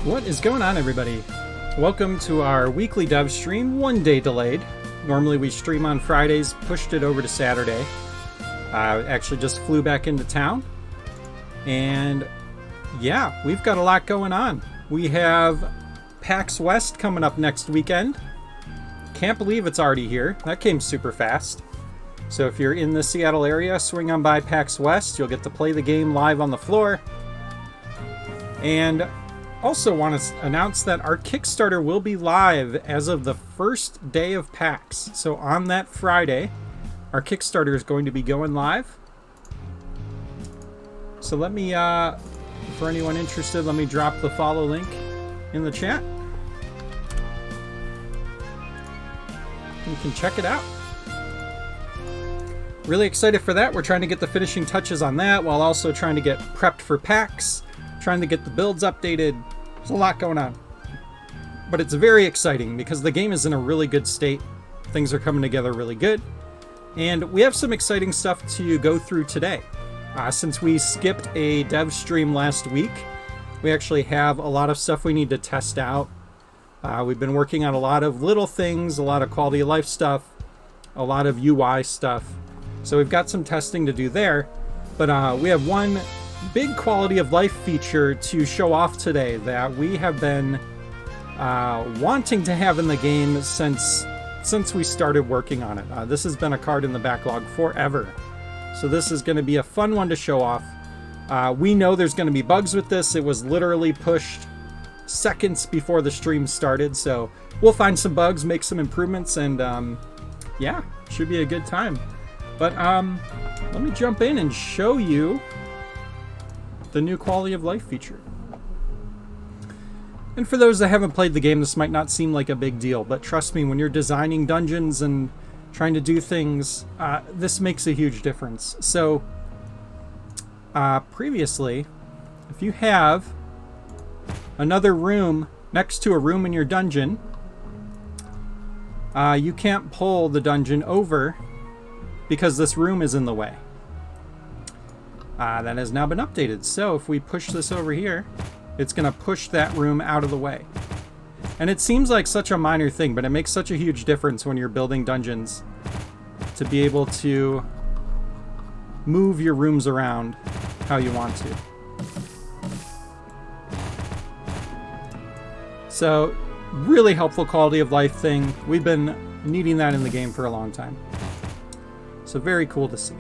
What is going on, everybody? Welcome to our weekly dev stream, one day delayed. Normally we stream on Fridays, pushed it over to Saturday. Actually just flew back into town. And yeah, we've got a lot going on. We have PAX West coming up next weekend. Can't believe it's already here. That came super fast. So if you're in the Seattle area, swing on by PAX West. You'll get to play the game live on the floor. And also want to announce that our Kickstarter will be live as of the first day of PAX. So on that Friday, our Kickstarter is going to be going live. So let me, for anyone interested, let me drop the follow link in the chat. You can check it out. Really excited for that. We're trying to get the finishing touches on that while also trying to get prepped for PAX. Trying to get the builds updated. There's a lot going on. But it's very exciting because the game is in a really good state. Things are coming together really good. And we have some exciting stuff to go through today. Since we skipped a dev stream last week, we actually have a lot of stuff we need to test out. We've been working on a lot of little things, a lot of quality of life stuff, a lot of UI stuff. So we've got some testing to do there. But we have one big quality of life feature to show off today that we have been wanting to have in the game since we started working on it. This has been a card in the backlog forever. So this is going to be a fun one to show off. We know there's going to be bugs with this. It was literally pushed seconds before the stream started. So we'll find some bugs, make some improvements, and yeah, should be a good time. But let me jump in and show you the new quality of life feature. And for those that haven't played the game, this might not seem like a big deal, but trust me, when you're designing dungeons and trying to do things, this makes a huge difference. So previously, if you have another room next to a room in your dungeon, you can't pull the dungeon over because this room is in the way. That has now been updated. So if we push this over here, it's going to push that room out of the way. And it seems like such a minor thing, but it makes such a huge difference when you're building dungeons to be able to move your rooms around how you want to. So really helpful quality of life thing. We've been needing that in the game for a long time. So very cool to see.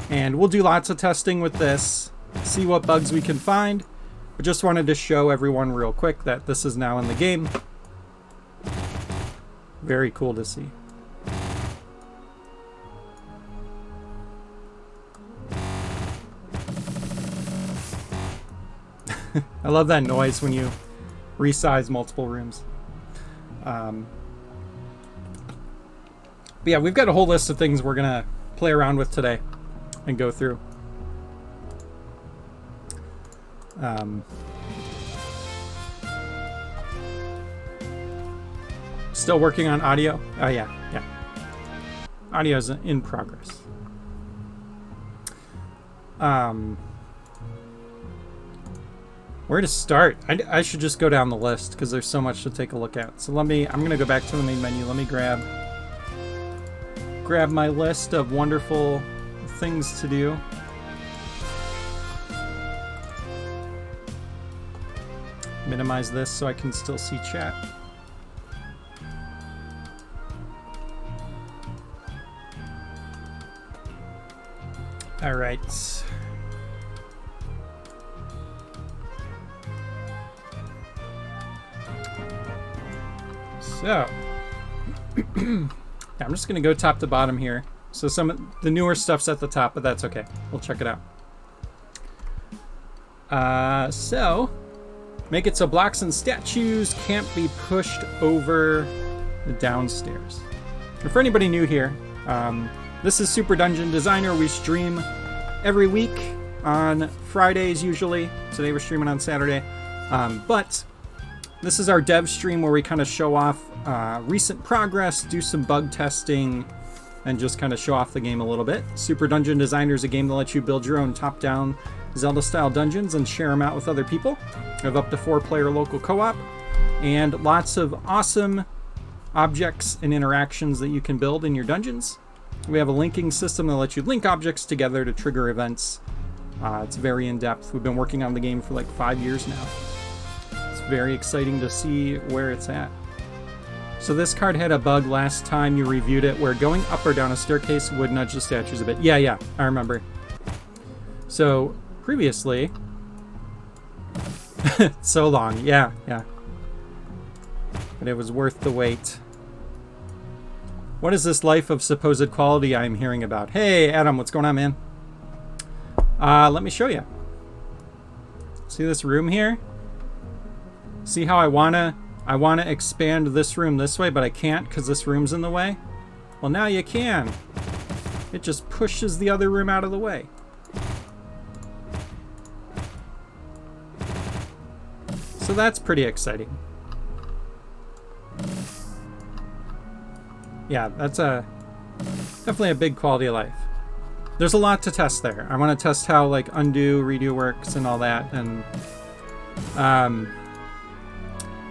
And we'll do lots of testing with this, see what bugs we can find. But just wanted to show everyone real quick that this is now in the game. Very cool to see. I love that noise when you resize multiple rooms. But yeah, we've got a whole list of things we're going to play around with today and go through. Still working on audio? Oh yeah. Audio's in progress. Where to start? I should just go down the list because there's so much to take a look at. So I'm gonna go back to the main menu. Let me grab my list of wonderful things to do. Minimize this so I can still see chat. All right. So, I'm just going to go top to bottom here. So some of the newer stuff's at the top, but that's okay. We'll check it out. So, make it so blocks and statues can't be pushed over the downstairs. And for anybody new here, this is Super Dungeon Designer. We stream every week on Fridays usually. Today we're streaming on Saturday. But this is our dev stream where we kind of show off recent progress, do some bug testing, and just kind of show off the game a little bit. Super Dungeon Designer is a game that lets you build your own top-down Zelda-style dungeons and share them out with other people. We have up to 4-player local co-op, and lots of awesome objects and interactions that you can build in your dungeons. We have a linking system that lets you link objects together to trigger events. It's very in-depth. We've been working on the game for like 5 years now. It's very exciting to see where it's at. So this card had a bug last time you reviewed it where going up or down a staircase would nudge the statues a bit. Yeah, I remember. So previously... so long. Yeah. But it was worth the wait. What is this life of supposed quality I'm hearing about? Hey, Adam, what's going on, man? Let me show you. See this room here? See how I wanna expand this room this way, but I can't because this room's in the way? Well, now you can. It just pushes the other room out of the way. So that's pretty exciting. Yeah, that's definitely a big quality of life. There's a lot to test there. I want to test how like undo, redo works and all that, and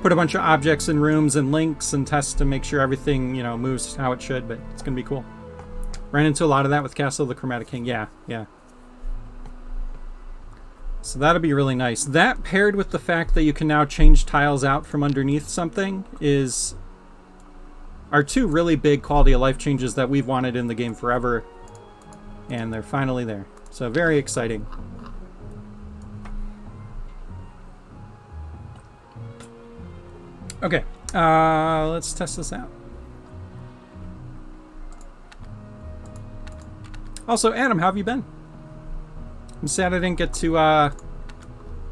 put a bunch of objects in rooms and links and test to make sure everything, you know, moves how it should, but it's gonna be cool. Ran into a lot of that with Castle of the Chromatic King. Yeah. So that'll be really nice. That paired with the fact that you can now change tiles out from underneath something are two really big quality of life changes that we've wanted in the game forever, and they're finally there. So very exciting. Okay, let's test this out. Also, Adam, how have you been? I'm sad I didn't get to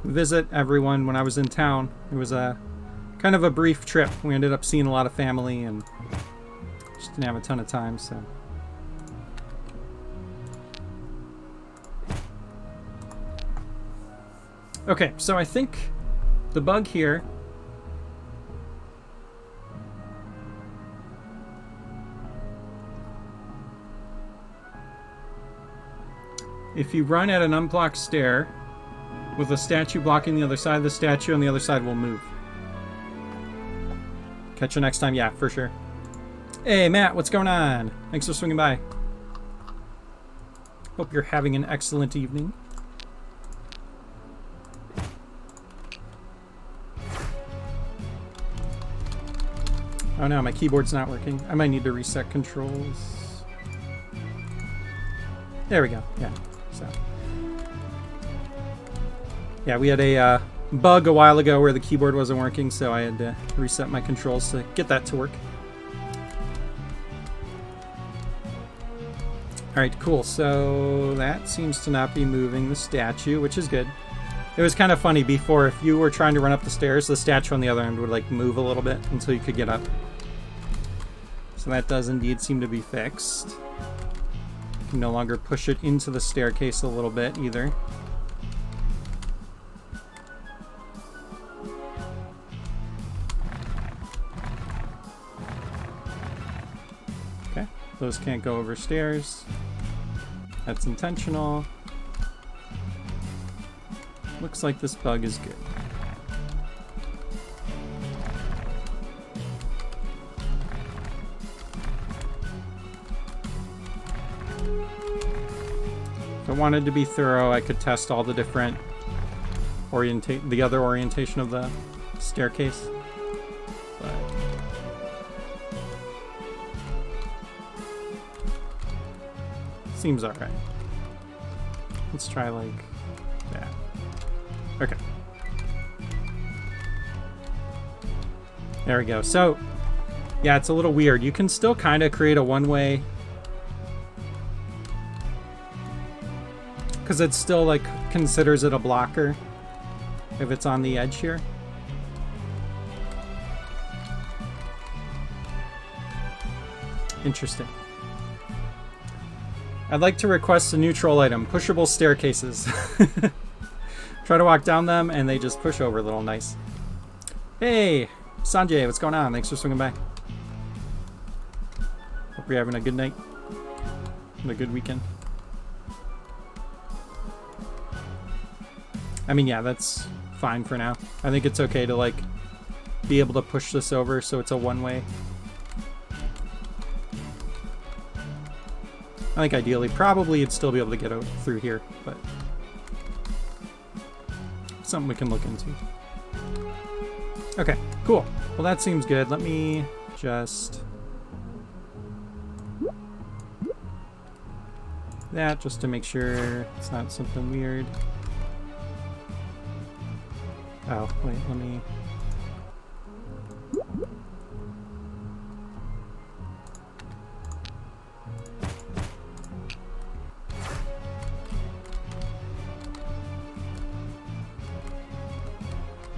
visit everyone when I was in town. It was a kind of a brief trip. We ended up seeing a lot of family and just didn't have a ton of time, so. Okay, so I think the bug here if you run at an unblocked stair with a statue blocking the other side, the statue on the other side will move. Catch you next time. Yeah, for sure. Hey, Matt, what's going on? Thanks for swinging by. Hope you're having an excellent evening. Oh no, my keyboard's not working. I might need to reset controls. There we go. Yeah. So. Yeah, we had a bug a while ago where the keyboard wasn't working, so I had to reset my controls to get that to work. Alright, cool. So that seems to not be moving the statue, which is good. It was kind of funny before. If you were trying to run up the stairs, the statue on the other end would like move a little bit until you could get up. So that does indeed seem to be fixed. You can no longer push it into the staircase a little bit either. Okay, those can't go over stairs. That's intentional. Looks like this bug is good. If I wanted to be thorough, I could test all the different the other orientation of the staircase. But seems alright. Let's try like that. Okay. There we go. So, yeah, it's a little weird. You can still kind of create a one-way, because it still like considers it a blocker if it's on the edge here. Interesting. I'd like to request a new troll item, pushable staircases. Try to walk down them and they just push over a little. Nice. Hey, Sanjay, what's going on? Thanks for swinging by. Hope you're having a good night. a good weekend. I mean, yeah, that's fine for now. I think it's okay to, like, be able to push this over so it's a one-way. I think ideally, probably you'd still be able to get through here, but something we can look into. Okay, cool. Well, that seems good. Let me just... that, just to make sure it's not something weird. Oh, wait, let me...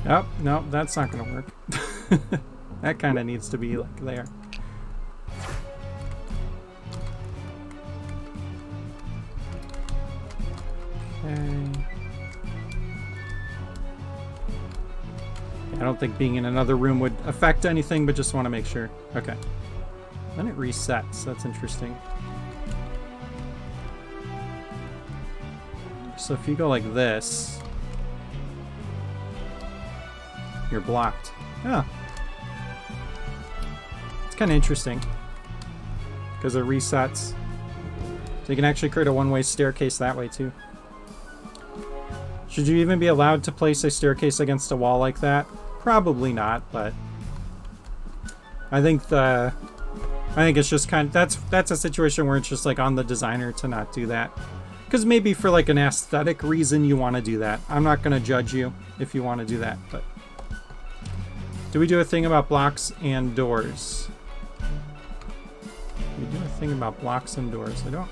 oh, no, that's not gonna work. That kind of needs to be like there. Okay. I don't think being in another room would affect anything, but just want to make sure. Okay. Then it resets. That's interesting. So if you go like this, you're blocked. Oh. It's kind of interesting because it resets. So you can actually create a one-way staircase that way too. Should you even be allowed to place a staircase against a wall like that? Probably not, but I think it's just kind of, that's a situation where it's just like on the designer to not do that. Because maybe for like an aesthetic reason you want to do that. I'm not going to judge you if you want to do that, but do we do a thing about blocks and doors? We do a thing about blocks and doors. I don't.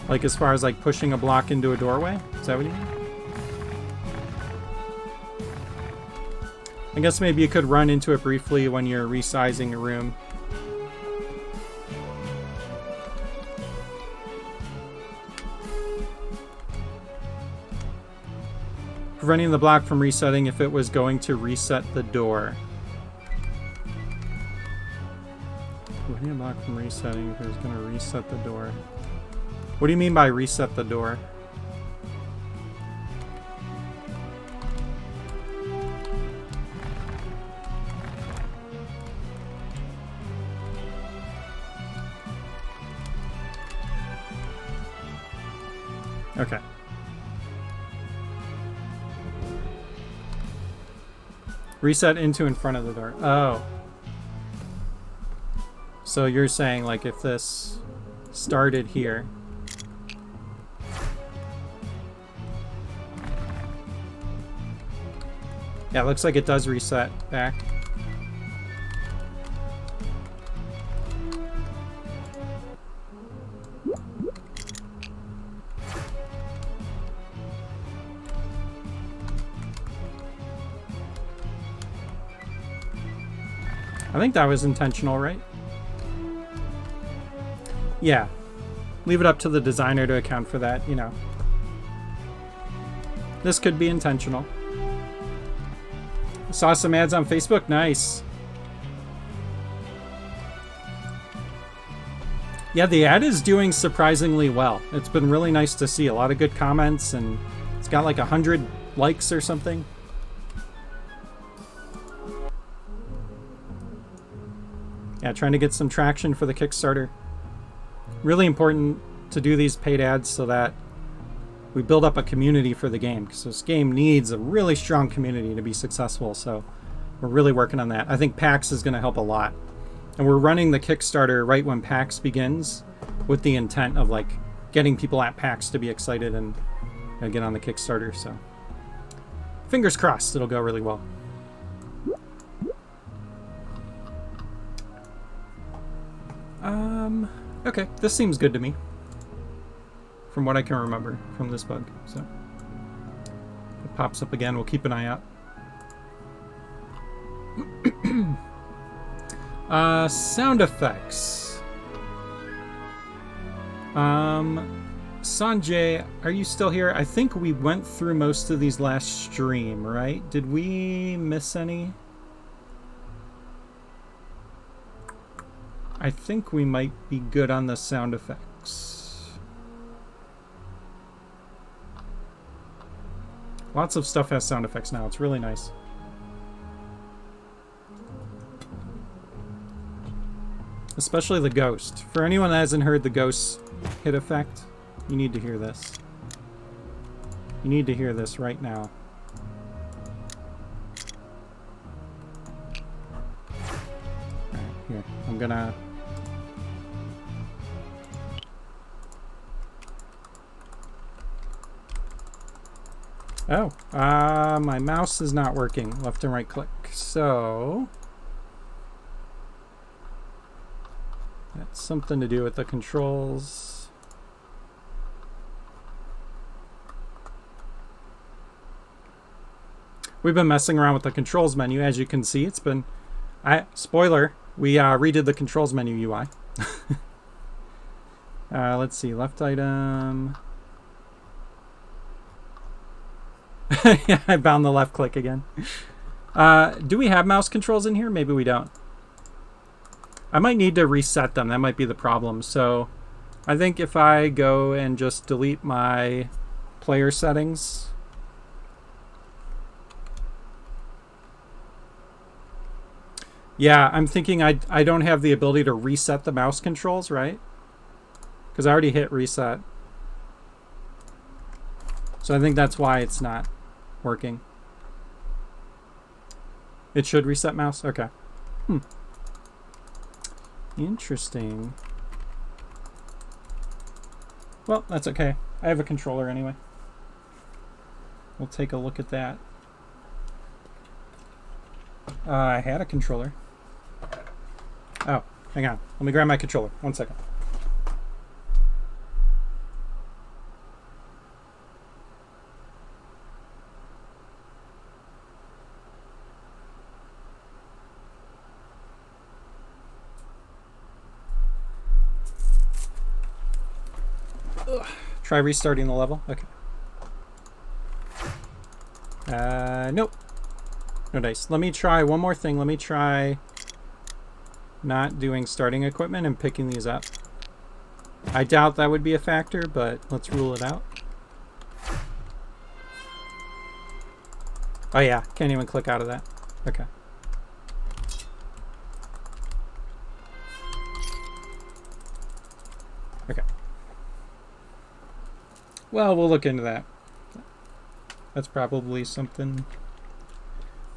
Like as far as like pushing a block into a doorway? Is that what you mean? I guess maybe you could run into it briefly when you're resizing a room. Preventing the block from resetting if it was going to reset the door. Preventing a block from resetting if it was going to reset the door. What do you mean by reset the door? Okay. Reset into in front of the door. Oh. So you're saying like if this started here. Yeah, it looks like it does reset back. I think that was intentional, right? Yeah. Leave it up to the designer to account for that, you know. This could be intentional. Saw some ads on Facebook. Nice. Yeah, the ad is doing surprisingly well. It's been really nice to see. A lot of good comments, and it's got like 100 likes or something. Yeah, trying to get some traction for the Kickstarter. Really important to do these paid ads so that we build up a community for the game, because this game needs a really strong community to be successful, so we're really working on that. I think PAX is going to help a lot. And we're running the Kickstarter right when PAX begins with the intent of like getting people at PAX to be excited and get on the Kickstarter, so fingers crossed it'll go really well. Okay, this seems good to me. From what I can remember from this bug, so. If it pops up again, we'll keep an eye out. Sound effects. Sanjay, are you still here? I think we went through most of these last stream, right? Did we miss any? I think we might be good on the sound effects. Lots of stuff has sound effects now. It's really nice. Especially the ghost. For anyone that hasn't heard the ghost hit effect, you need to hear this. You need to hear this right now. Alright, here. I'm gonna... Oh, my mouse is not working. Left and right click. So... that's something to do with the controls. We've been messing around with the controls menu. As you can see, it's been... spoiler, we redid the controls menu UI. Let's see, left item... yeah, I bound the left click again. Do we have mouse controls in here? Maybe we don't. I might need to reset them. That might be the problem. So I think if I go and just delete my player settings. Yeah, I'm thinking I don't have the ability to reset the mouse controls, right? Because I already hit reset. So I think that's why it's not working. It should reset mouse? Okay. Interesting. Well, that's okay. I have a controller anyway. We'll take a look at that. I had a controller. Oh, hang on. Let me grab my controller. 1 second. Try restarting the level. Okay. Nope. No dice. Let me try one more thing. Let me try not doing starting equipment and picking these up. I doubt that would be a factor, but let's rule it out. Oh yeah, can't even click out of that. Okay. Okay. Well, we'll look into that. That's probably something...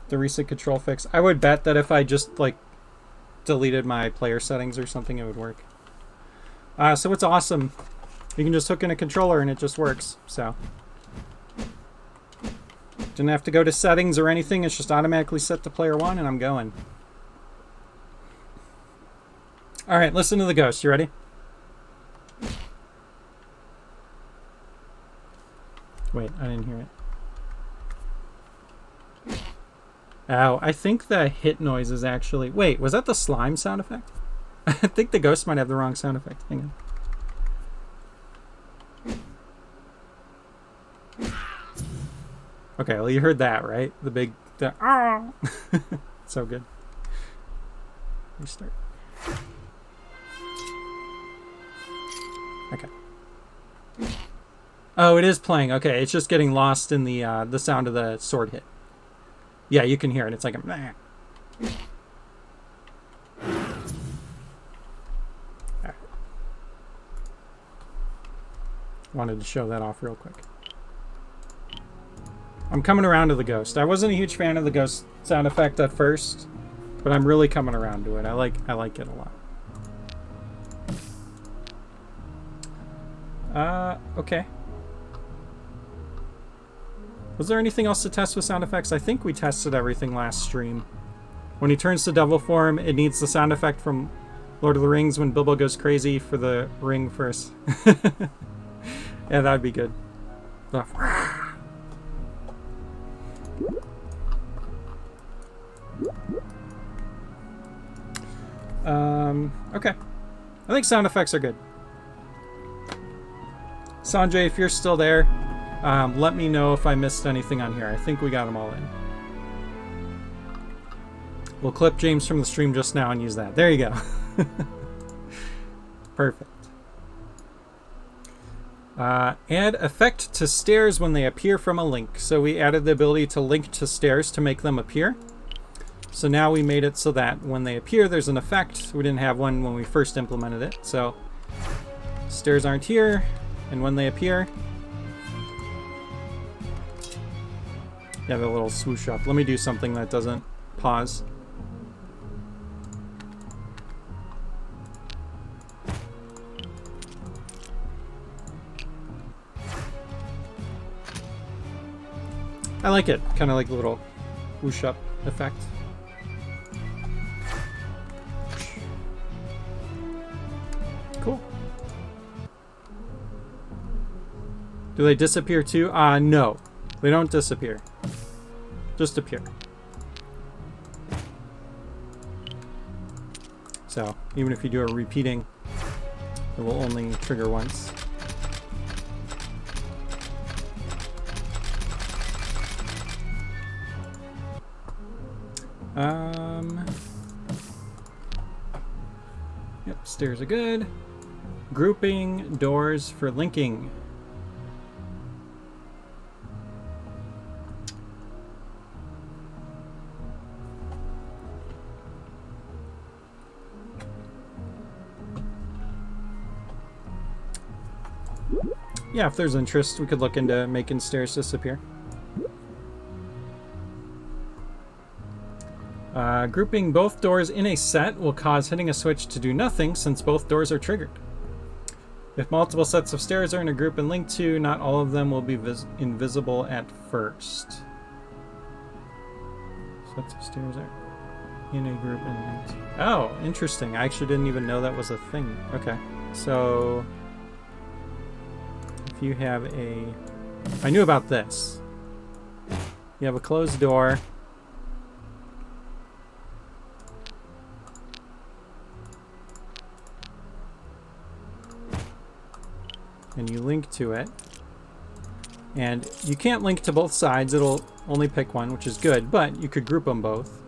the recent control fix. I would bet that if I just, like, deleted my player settings or something, it would work. So it's awesome. You can just hook in a controller and it just works. So didn't have to go to settings or anything. It's just automatically set to player 1 and I'm going. Alright, listen to the ghost. You ready? Wait, I didn't hear it. Oh, I think the hit noise is actually... Wait, was that the slime sound effect? I think the ghost might have the wrong sound effect. Hang on. Okay, well you heard that, right? The big... ah! So good. Restart. Okay. Oh, it is playing. Okay, it's just getting lost in the sound of the sword hit. Yeah, you can hear it. It's like a... Right. Wanted to show that off real quick. I'm coming around to the ghost. I wasn't a huge fan of the ghost sound effect at first, but I'm really coming around to it. I like it a lot. Okay. Was there anything else to test with sound effects? I think we tested everything last stream. When he turns to devil form, it needs the sound effect from Lord of the Rings when Bilbo goes crazy for the ring first. Yeah, that'd be good. Okay. I think sound effects are good. Sanjay, if you're still there, let me know if I missed anything on here. I think we got them all in. We'll clip James from the stream just now and use that. There you go. Perfect. Add effect to stairs when they appear from a link. So we added the ability to link to stairs to make them appear. So now we made it so that when they appear, there's an effect. We didn't have one when we first implemented it. So stairs aren't here, and when they appear, you have a little swoosh up. Let me do something that doesn't pause. I like it. Kind of like a little whoosh up effect. Cool. Do they disappear too? No. They don't disappear. Just appear. So, even if you do a repeating, it will only trigger once. Yep, stairs are good. Grouping doors for linking. Yeah, if there's interest, we could look into making stairs disappear. Grouping both doors in a set will cause hitting a switch to do nothing since both doors are triggered. If multiple sets of stairs are in a group and linked to, not all of them will be invisible at first. Sets of stairs are in a group and linked to. Oh, interesting. I actually didn't even know that was a thing. Okay, so if you have a... I knew about this. You have a closed door. And you link to it. And you can't link to both sides. It'll only pick one, which is good, but you could group them both.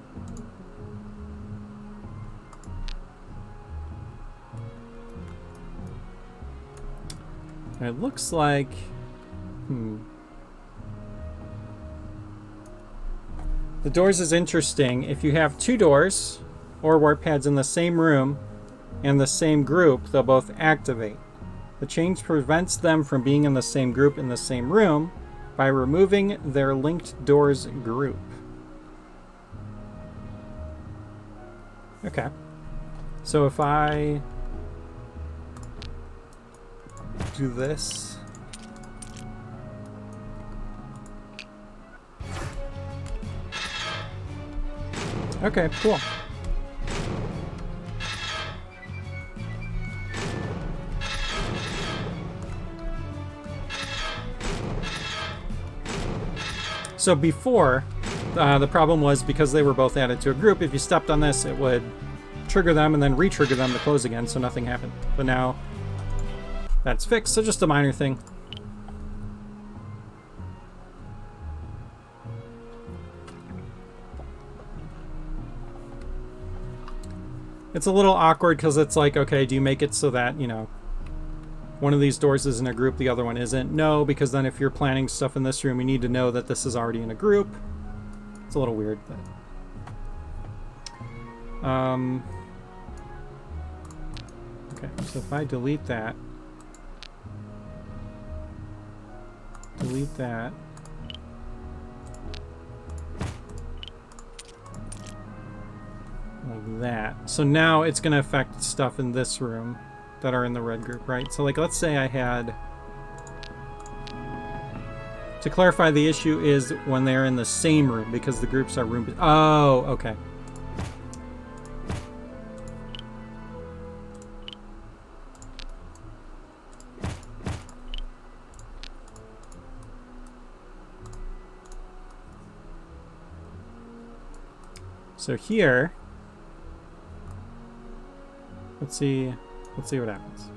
And it looks like... The doors is interesting. If you have two doors or warp pads in the same room and the same group, they'll both activate. The change prevents them from being in the same group in the same room by removing their linked doors group. Okay. So if I do this. Okay, cool. So before, the problem was because they were both added to a group, if you stepped on this, it would trigger them and then re-trigger them to close again, so nothing happened. But now that's fixed, so just a minor thing. It's a little awkward because it's like, okay, do you make it so that, you know, one of these doors is in a group, the other one isn't? No, because then if you're planning stuff in this room, you need to know that this is already in a group. It's a little weird, but... Okay, so if I delete that... Delete that... Like that. So now it's going to affect stuff in this room that are in the red group, right? So like, let's say I had... To clarify, the issue is when they're in the same room, because the groups are room... Oh, okay. So here... Let's see what happens.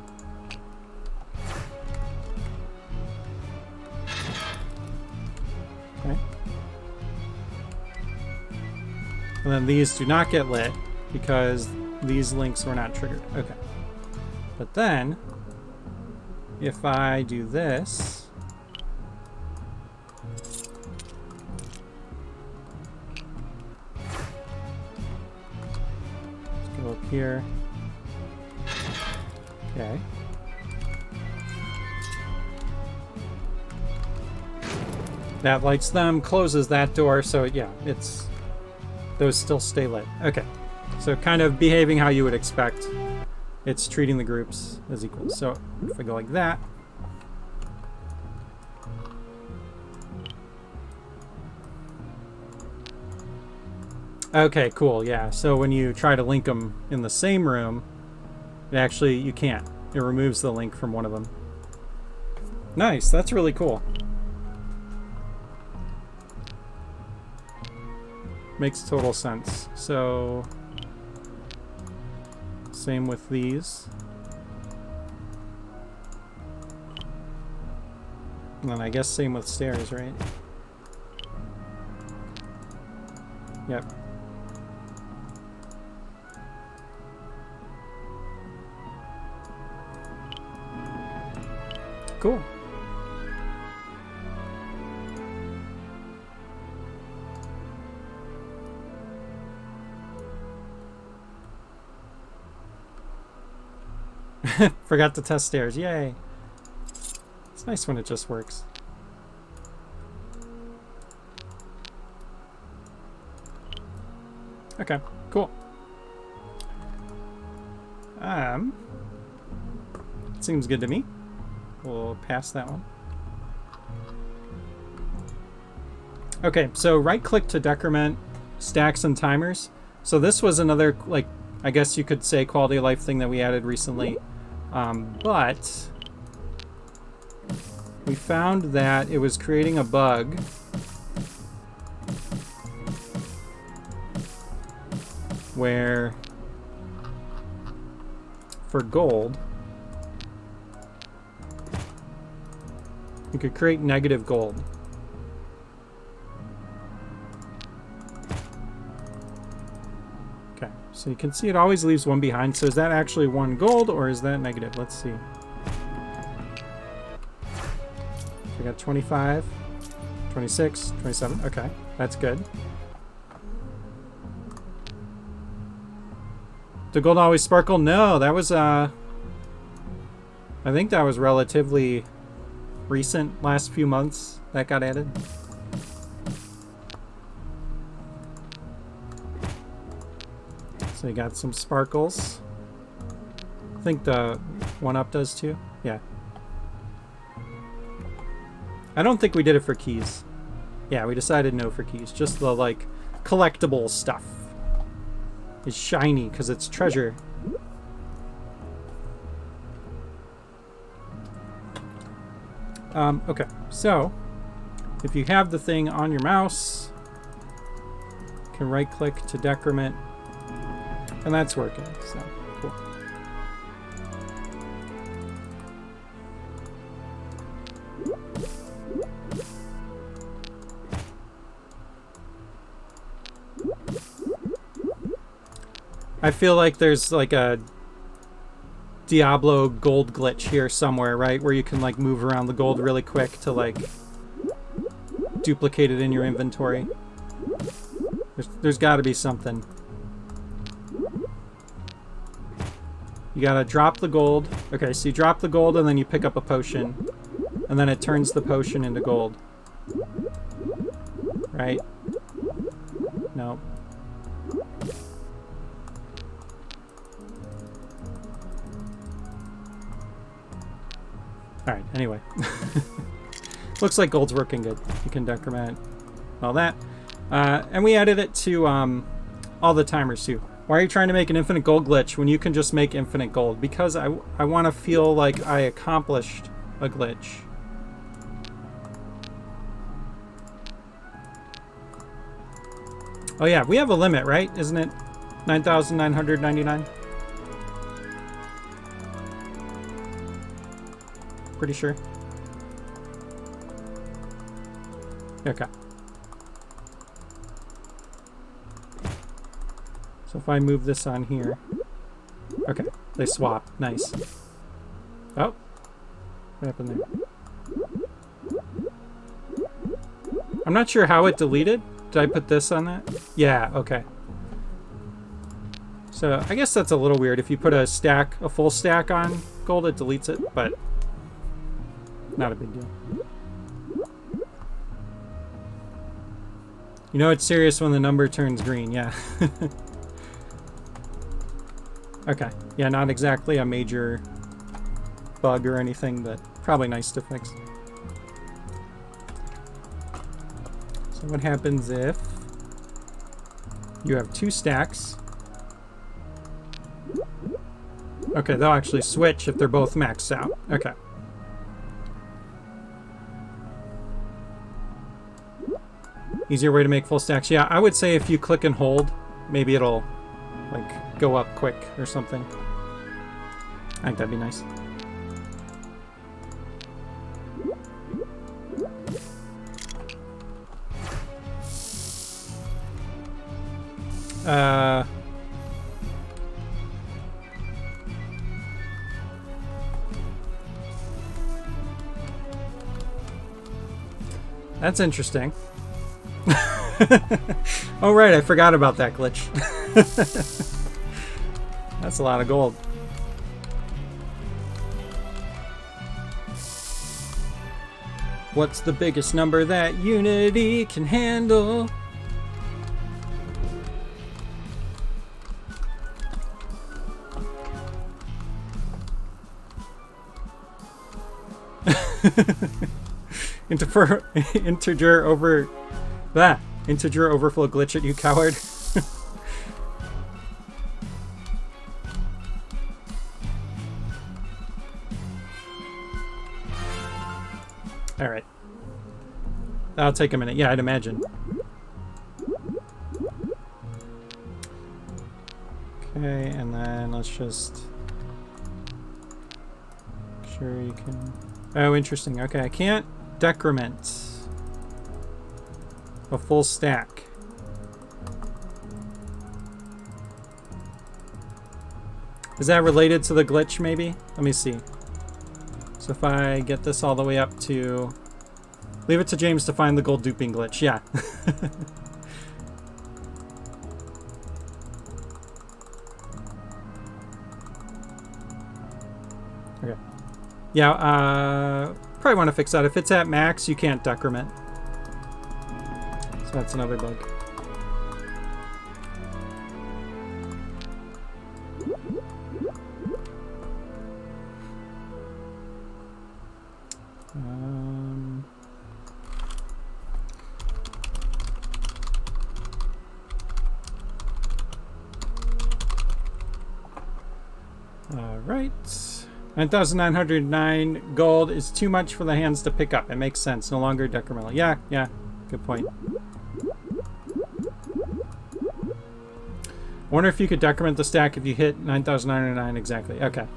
Okay. And then these do not get lit because these links were not triggered. Okay. But then, if I do this, let's go up here. Okay. That lights them, closes that door, so yeah, it's... those still stay lit. Okay. So kind of behaving how you would expect. It's treating the groups as equals. So if I go like that... Okay, cool, yeah. So when you try to link them in the same room, it actually, you can't. It removes the link from one of them. Nice, that's really cool. Makes total sense. So, same with these. And then I guess same with stairs, right? Yep. Cool. Forgot to test stairs. Yay. It's nice when it just works. Okay, cool. Seems good to me. We'll pass that one. Okay, so right click to decrement stacks and timers. So this was another, like, I guess you could say quality of life thing that we added recently. But we found that it was creating a bug where for gold, you could create negative gold. Okay, so you can see it always leaves one behind. So is that actually one gold or is that negative? Let's see. So we got 25, 26, 27. Okay, that's good. Did gold always sparkle? No, that was, I think that was relatively recent, last few months that got added. So you got some sparkles. I think the 1-up does too. Yeah. I don't think we did it for keys. Yeah, we decided no for keys. Just the, like, collectible stuff is shiny because it's treasure. Okay, so if you have the thing on your mouse, you can right click to decrement, and that's working, so cool. I feel like there's like a Diablo gold glitch here somewhere, right? Where you can like move around the gold really quick to like duplicate it in your inventory. There's got to be something. You gotta drop the gold. Okay, so you drop the gold and then you pick up a potion. And then it turns the potion into gold. Right? No. Alright, anyway. Looks like gold's working good. You can decrement all that. And we added it to all the timers too. Why are you trying to make an infinite gold glitch when you can just make infinite gold? Because I want to feel like I accomplished a glitch. Oh yeah, we have a limit, right? Isn't it 9,999? Pretty sure. Okay. So if I move this on here, okay, they swap. Nice. Oh. What happened there? I'm not sure how it deleted. Did I put this on that? Yeah, okay. So I guess that's a little weird. If you put a full stack on gold, it deletes it, but not a big deal. You know it's serious when the number turns green, yeah. Okay, yeah, not exactly a major bug or anything, but probably nice to fix. So what happens if you have 2 stacks? Okay, they'll actually switch if they're both maxed out. Okay. Easier way to make full stacks. Yeah, I would say if you click and hold, maybe it'll like go up quick or something. I think that'd be nice. That's interesting. Oh right, I forgot about that glitch. That's a lot of gold. What's the biggest number that Unity can handle? Integer overflow glitch at you, coward. All right. That'll take a minute. Yeah, I'd imagine. Okay, and then let's just make sure you can. Oh, interesting. Okay, I can't decrement a full stack. Is that related to the glitch, maybe? Let me see. So if I get this all the way up to... Leave it to James to find the gold duping glitch. Yeah. Okay. Yeah, probably want to fix that. If it's at max, you can't decrement. So that's another bug. All right. 9,909 gold is too much for the hands to pick up. It makes sense. No longer decremental. Yeah, yeah. Good point. I wonder if you could decrement the stack if you hit 9,909 exactly. Okay.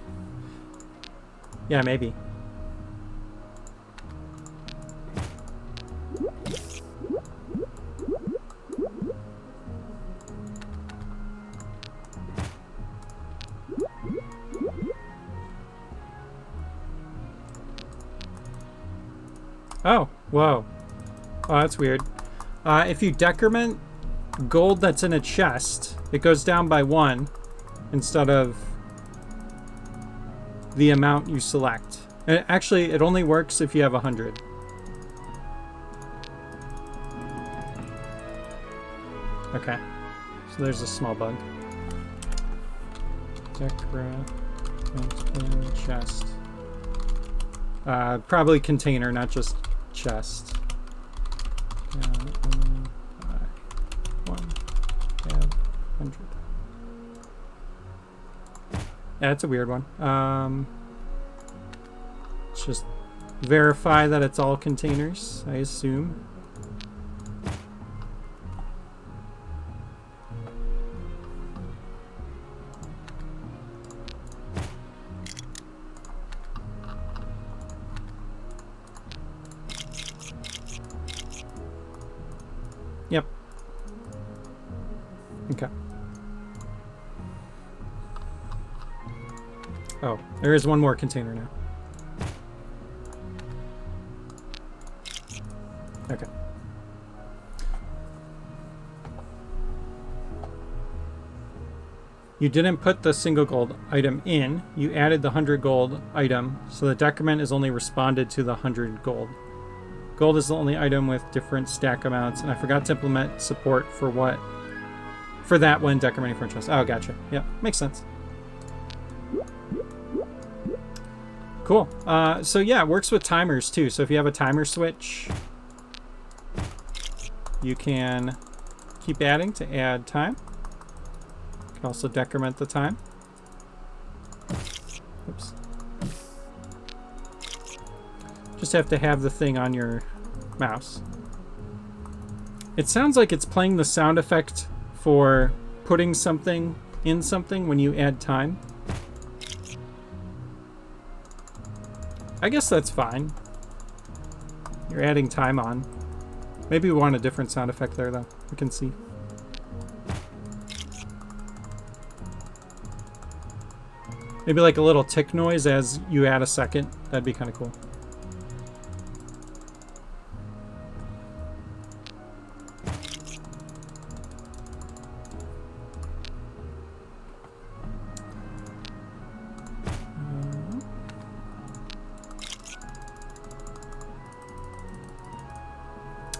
Yeah, maybe. Oh, whoa. Oh, that's weird. If you decrement gold that's in a chest, it goes down by 1 instead of the amount you select. Actually, it only works if you have 100. Okay. So there's a small bug. Decrement in chest. Probably container, not just chest. 100. Yeah, it's a weird one. Let's just verify that it's all containers, I assume. Yep. Okay. Oh, there is one more container now. Okay. You didn't put the single gold item in. You added the 100 gold item, so the decrement is only responded to the 100 gold. Gold is the only item with different stack amounts, and I forgot to implement support for what? For that when decrementing for interest. Oh, gotcha. Yeah, makes sense. Cool. So yeah, it works with timers too. So if you have a timer switch, you can keep adding to add time. You can also decrement the time. Oops. Just have to have the thing on your mouse. It sounds like it's playing the sound effect for putting something in something when you add time. I guess that's fine. You're adding time on. Maybe we want a different sound effect there, though. We can see. Maybe like a little tick noise as you add a second. That'd be kind of cool.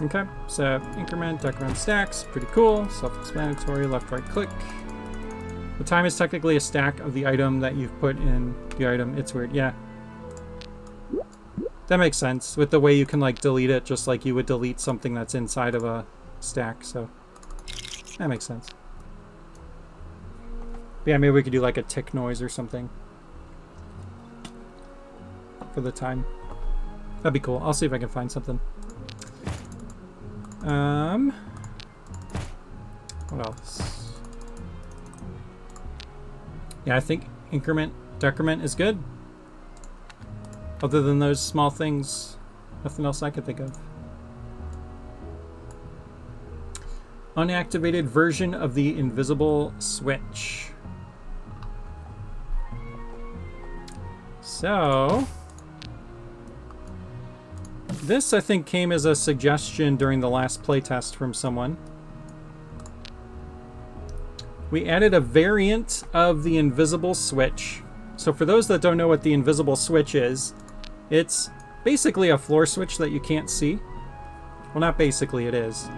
Okay, so increment, decrement stacks, pretty cool. Self-explanatory, left, right click. The time is technically a stack of the item that you've put in the item. It's weird, yeah. That makes sense with the way you can like delete it, just like you would delete something that's inside of a stack, so that makes sense. But yeah, maybe we could do like a tick noise or something for the time. That'd be cool. I'll see if I can find something. What else? Yeah, I think increment, decrement is good. Other than those small things, nothing else I could think of. Unactivated version of the invisible switch. So this, I think, came as a suggestion during the last playtest from someone. We added a variant of the invisible switch. So for those that don't know what the invisible switch is, it's basically a floor switch that you can't see. Well, not basically, it is.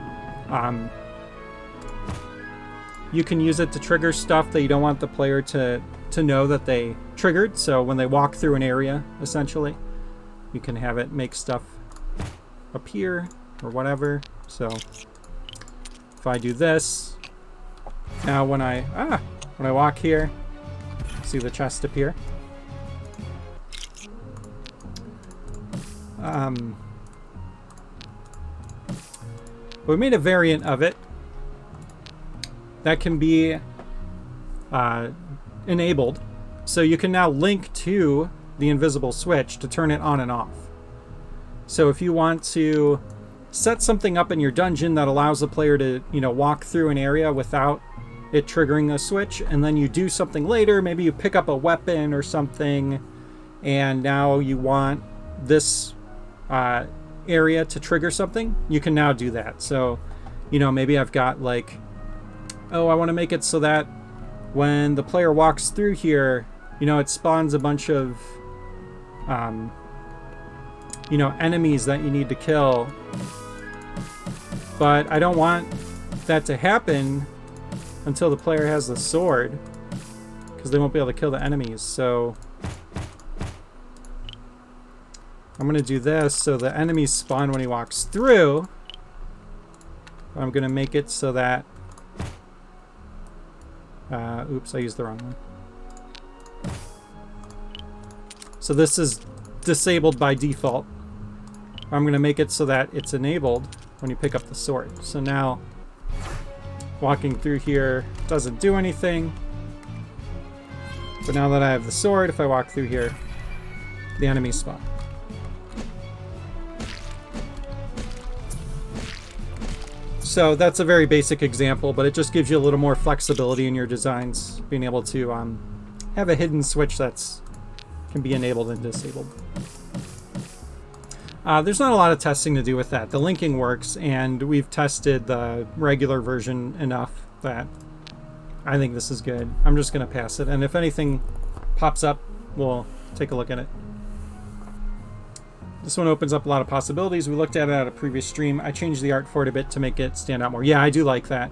You can use it to trigger stuff that you don't want the player to know that they triggered. So when they walk through an area, essentially, you can have it make stuff appear or whatever. So if I do this, now when I walk here, see the chest appear. We made a variant of it that can be enabled, so you can now link to the invisible switch to turn it on and off. So if you want to set something up in your dungeon that allows the player to, walk through an area without it triggering a switch, and then you do something later, maybe you pick up a weapon or something, and now you want this area to trigger something, you can now do that. So, maybe I've got like, I want to make it so that when the player walks through here, it spawns a bunch of, enemies that you need to kill. But I don't want that to happen until the player has the sword, because they won't be able to kill the enemies. So I'm going to do this so the enemies spawn when he walks through. I'm going to make it so that... oops, I used the wrong one. So this is disabled by default. I'm going to make it so that it's enabled when you pick up the sword. So now walking through here doesn't do anything. But now that I have the sword, if I walk through here, the enemies spawn. So that's a very basic example, but it just gives you a little more flexibility in your designs, being able to have a hidden switch that's can be enabled and disabled. There's not a lot of testing to do with that. The linking works, and we've tested the regular version enough that I think this is good. I'm just going to pass it, and if anything pops up, we'll take a look at it. This one opens up a lot of possibilities. We looked at it at a previous stream. I changed the art for it a bit to make it stand out more. Yeah, I do like that.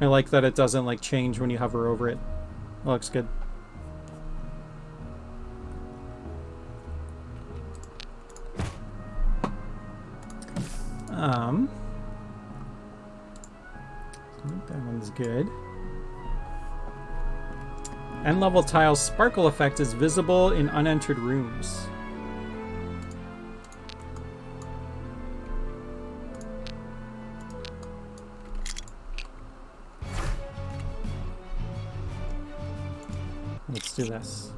I like that it doesn't like change when you hover over it. It looks good. That one's good. End level tiles sparkle effect is visible in unentered rooms. Let's do this.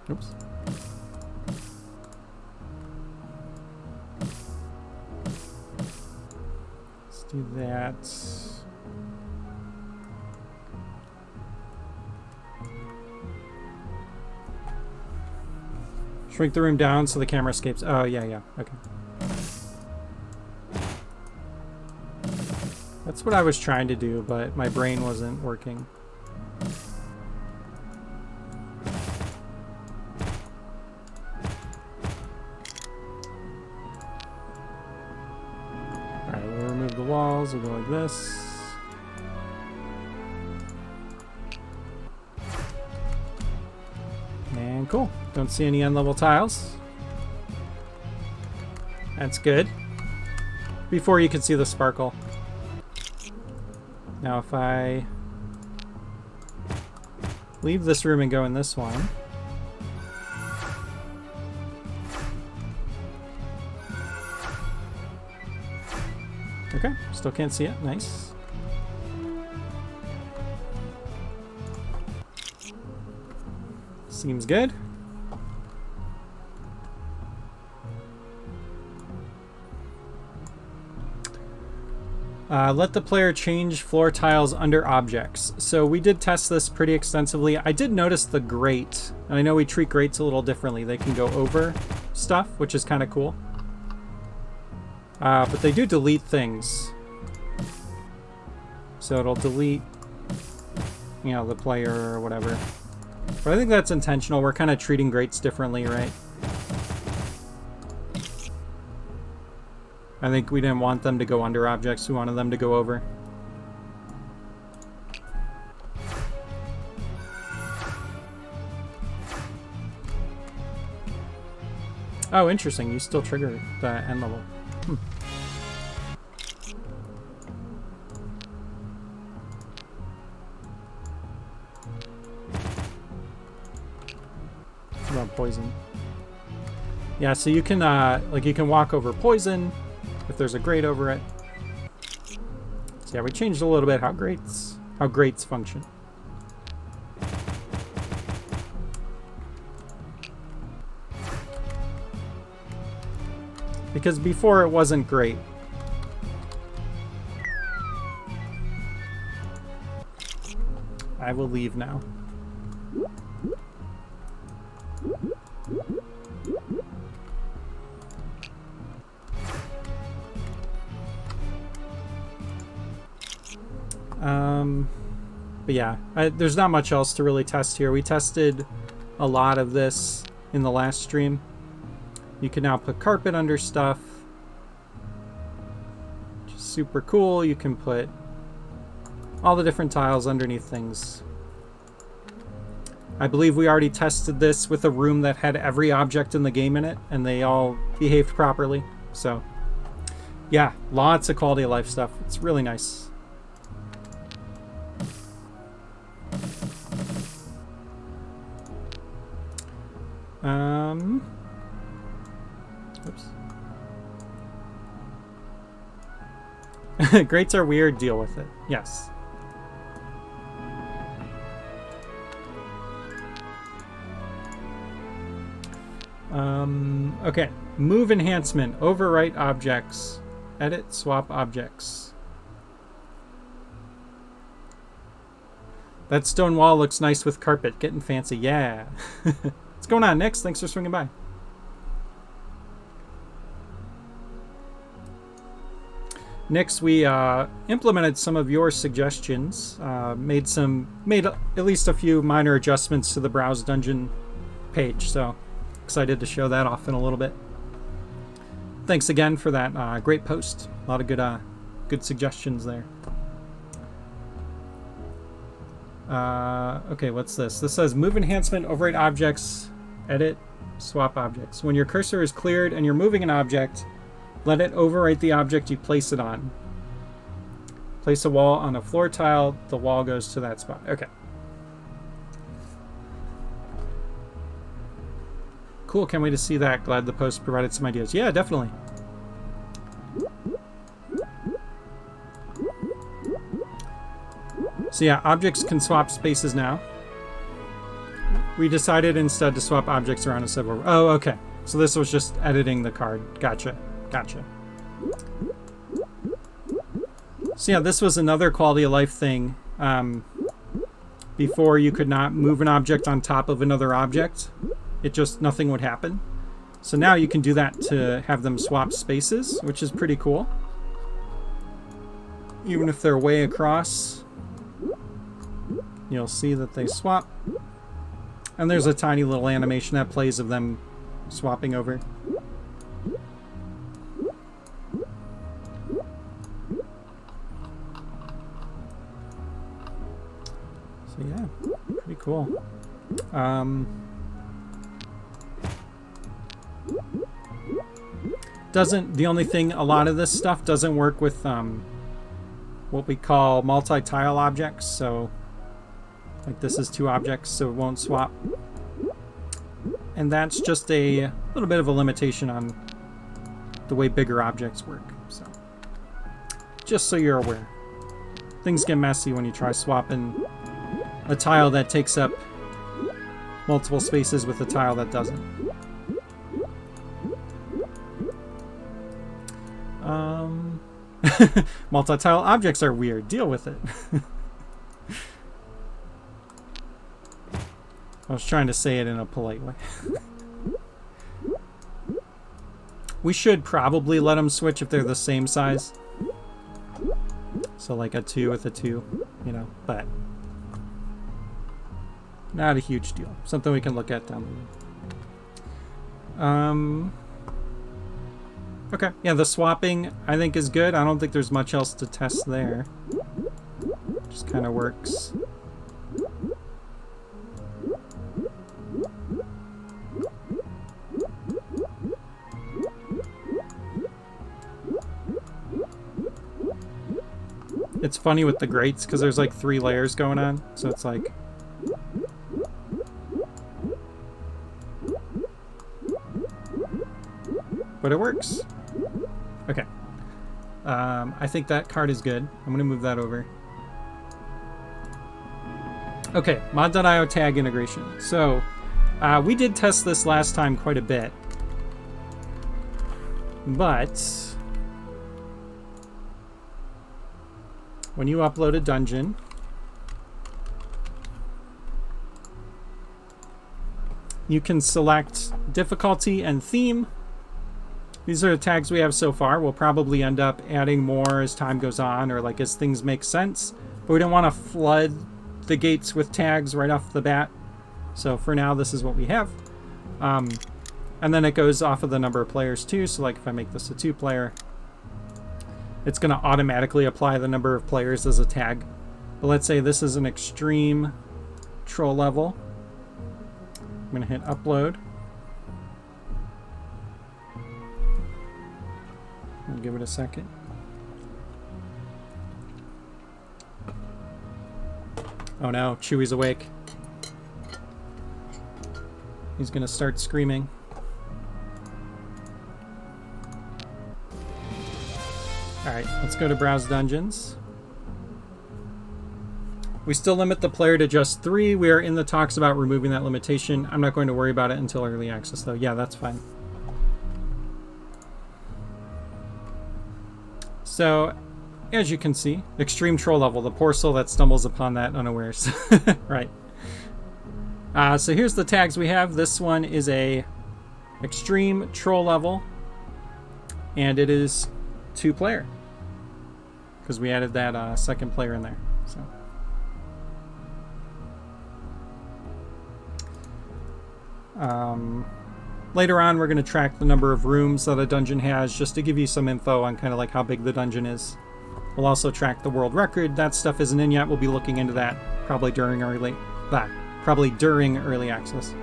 Oops. Let's do that. Shrink the room down so the camera escapes. Oh, yeah. Okay. That's what I was trying to do, but my brain wasn't working. Alright, we'll remove the walls. We'll go like this. And cool. Don't see any end level tiles. That's good. Before you can see the sparkle. Now if I leave this room and go in this one. Okay, still can't see it. Nice. Seems good. Let the player change floor tiles under objects. So we did test this pretty extensively. I did notice the grate, and I know we treat grates a little differently. They can go over stuff, which is kind of cool. But they do delete things. So it'll delete, you know, the player or whatever. But I think that's intentional. We're kind of treating grates differently, right? I think we didn't want them to go under objects. We wanted them to go over. Oh, interesting. You still trigger the end level. What about poison? Yeah, so you can like you can walk over poison if there's a grate over it. So yeah, we changed a little bit how grates function. Because before it wasn't great. I will leave now. But yeah, there's not much else to really test here. We tested a lot of this in the last stream. You can now put carpet under stuff, which is super cool. You can put all the different tiles underneath things. I believe we already tested this with a room that had every object in the game in it, and they all behaved properly. So yeah, lots of quality of life stuff. It's really nice. Oops. Grates are weird, deal with it. Yes. Okay. Move enhancement. Overwrite objects. Edit, swap objects. That stone wall looks nice with carpet. Getting fancy. Yeah. What's going on, Nix? Thanks for swinging by. Next, we implemented some of your suggestions. Made at least a few minor adjustments to the Browse Dungeon page. So excited to show that off in a little bit. Thanks again for that great post. A lot of good suggestions there. Okay, what's this? This says move enhancement, overwrite objects, edit, swap objects. When your cursor is cleared and you're moving an object, let it overwrite the object you place it on. Place a wall on a floor tile, the wall goes to that spot. Okay. Cool, can't wait to see that. Glad the post provided some ideas. Yeah, definitely. So yeah, objects can swap spaces now. We decided instead to swap objects around instead of... Oh, okay. So this was just editing the card. Gotcha. So yeah, this was another quality of life thing. Before you could not move an object on top of another object. Nothing would happen. So now you can do that to have them swap spaces, which is pretty cool. Even if they're way across, you'll see that they swap. And there's a tiny little animation that plays of them swapping over. So yeah, pretty cool. The only thing, a lot of this stuff doesn't work with what we call multi-tile objects. So like this is 2 objects, so it won't swap. And that's just a little bit of a limitation on the way bigger objects work. So just so you're aware. Things get messy when you try swapping a tile that takes up multiple spaces with a tile that doesn't. Multi-tile objects are weird. Deal with it. I was trying to say it in a polite way. We should probably let them switch if they're the same size. So like a 2 with a 2, you know, but not a huge deal. Something we can look at down the road. Okay, yeah, the swapping I think is good. I don't think there's much else to test there. Just kind of works. It's funny with the grates because there's like 3 layers going on, so it's like... But it works. Okay. I think that card is good. I'm going to move that over. Okay, mod.io tag integration. So, we did test this last time quite a bit. But when you upload a dungeon, you can select difficulty and theme. These are the tags we have so far. We'll probably end up adding more as time goes on or like as things make sense. But we don't want to flood the gates with tags right off the bat. So for now, this is what we have. And then it goes off of the number of players too. So like if I make this a 2-player, it's going to automatically apply the number of players as a tag. But let's say this is an extreme troll level. I'm going to hit upload. I'll give it a second. Oh no, Chewy's awake. He's gonna start screaming. Alright, let's go to Browse Dungeons. We still limit the player to just 3. We are in the talks about removing that limitation. I'm not going to worry about it until early access though. Yeah, that's fine. So as you can see, extreme troll level, the poor soul that stumbles upon that unawares. Right. So here's the tags we have. This one is a extreme troll level, and it is 2-player because we added that second player in there. So later on, we're going to track the number of rooms that a dungeon has, just to give you some info on kind of like how big the dungeon is. We'll also track the world record. That stuff isn't in yet. We'll be looking into that probably during early access.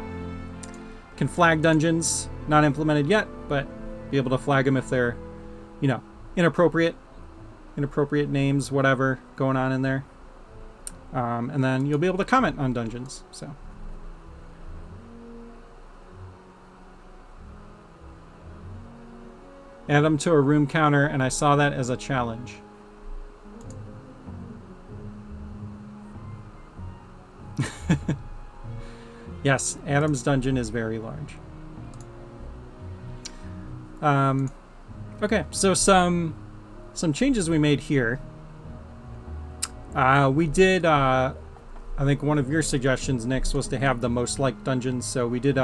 Can flag dungeons, not implemented yet, but be able to flag them if they're, you know, inappropriate names, whatever going on in there. And then you'll be able to comment on dungeons. So. Add them to a room counter, and I saw that as a challenge. Yes, Adam's dungeon is very large. Okay, so some changes we made here. We did, I think one of your suggestions, Nix, was to have the most liked dungeons, so we did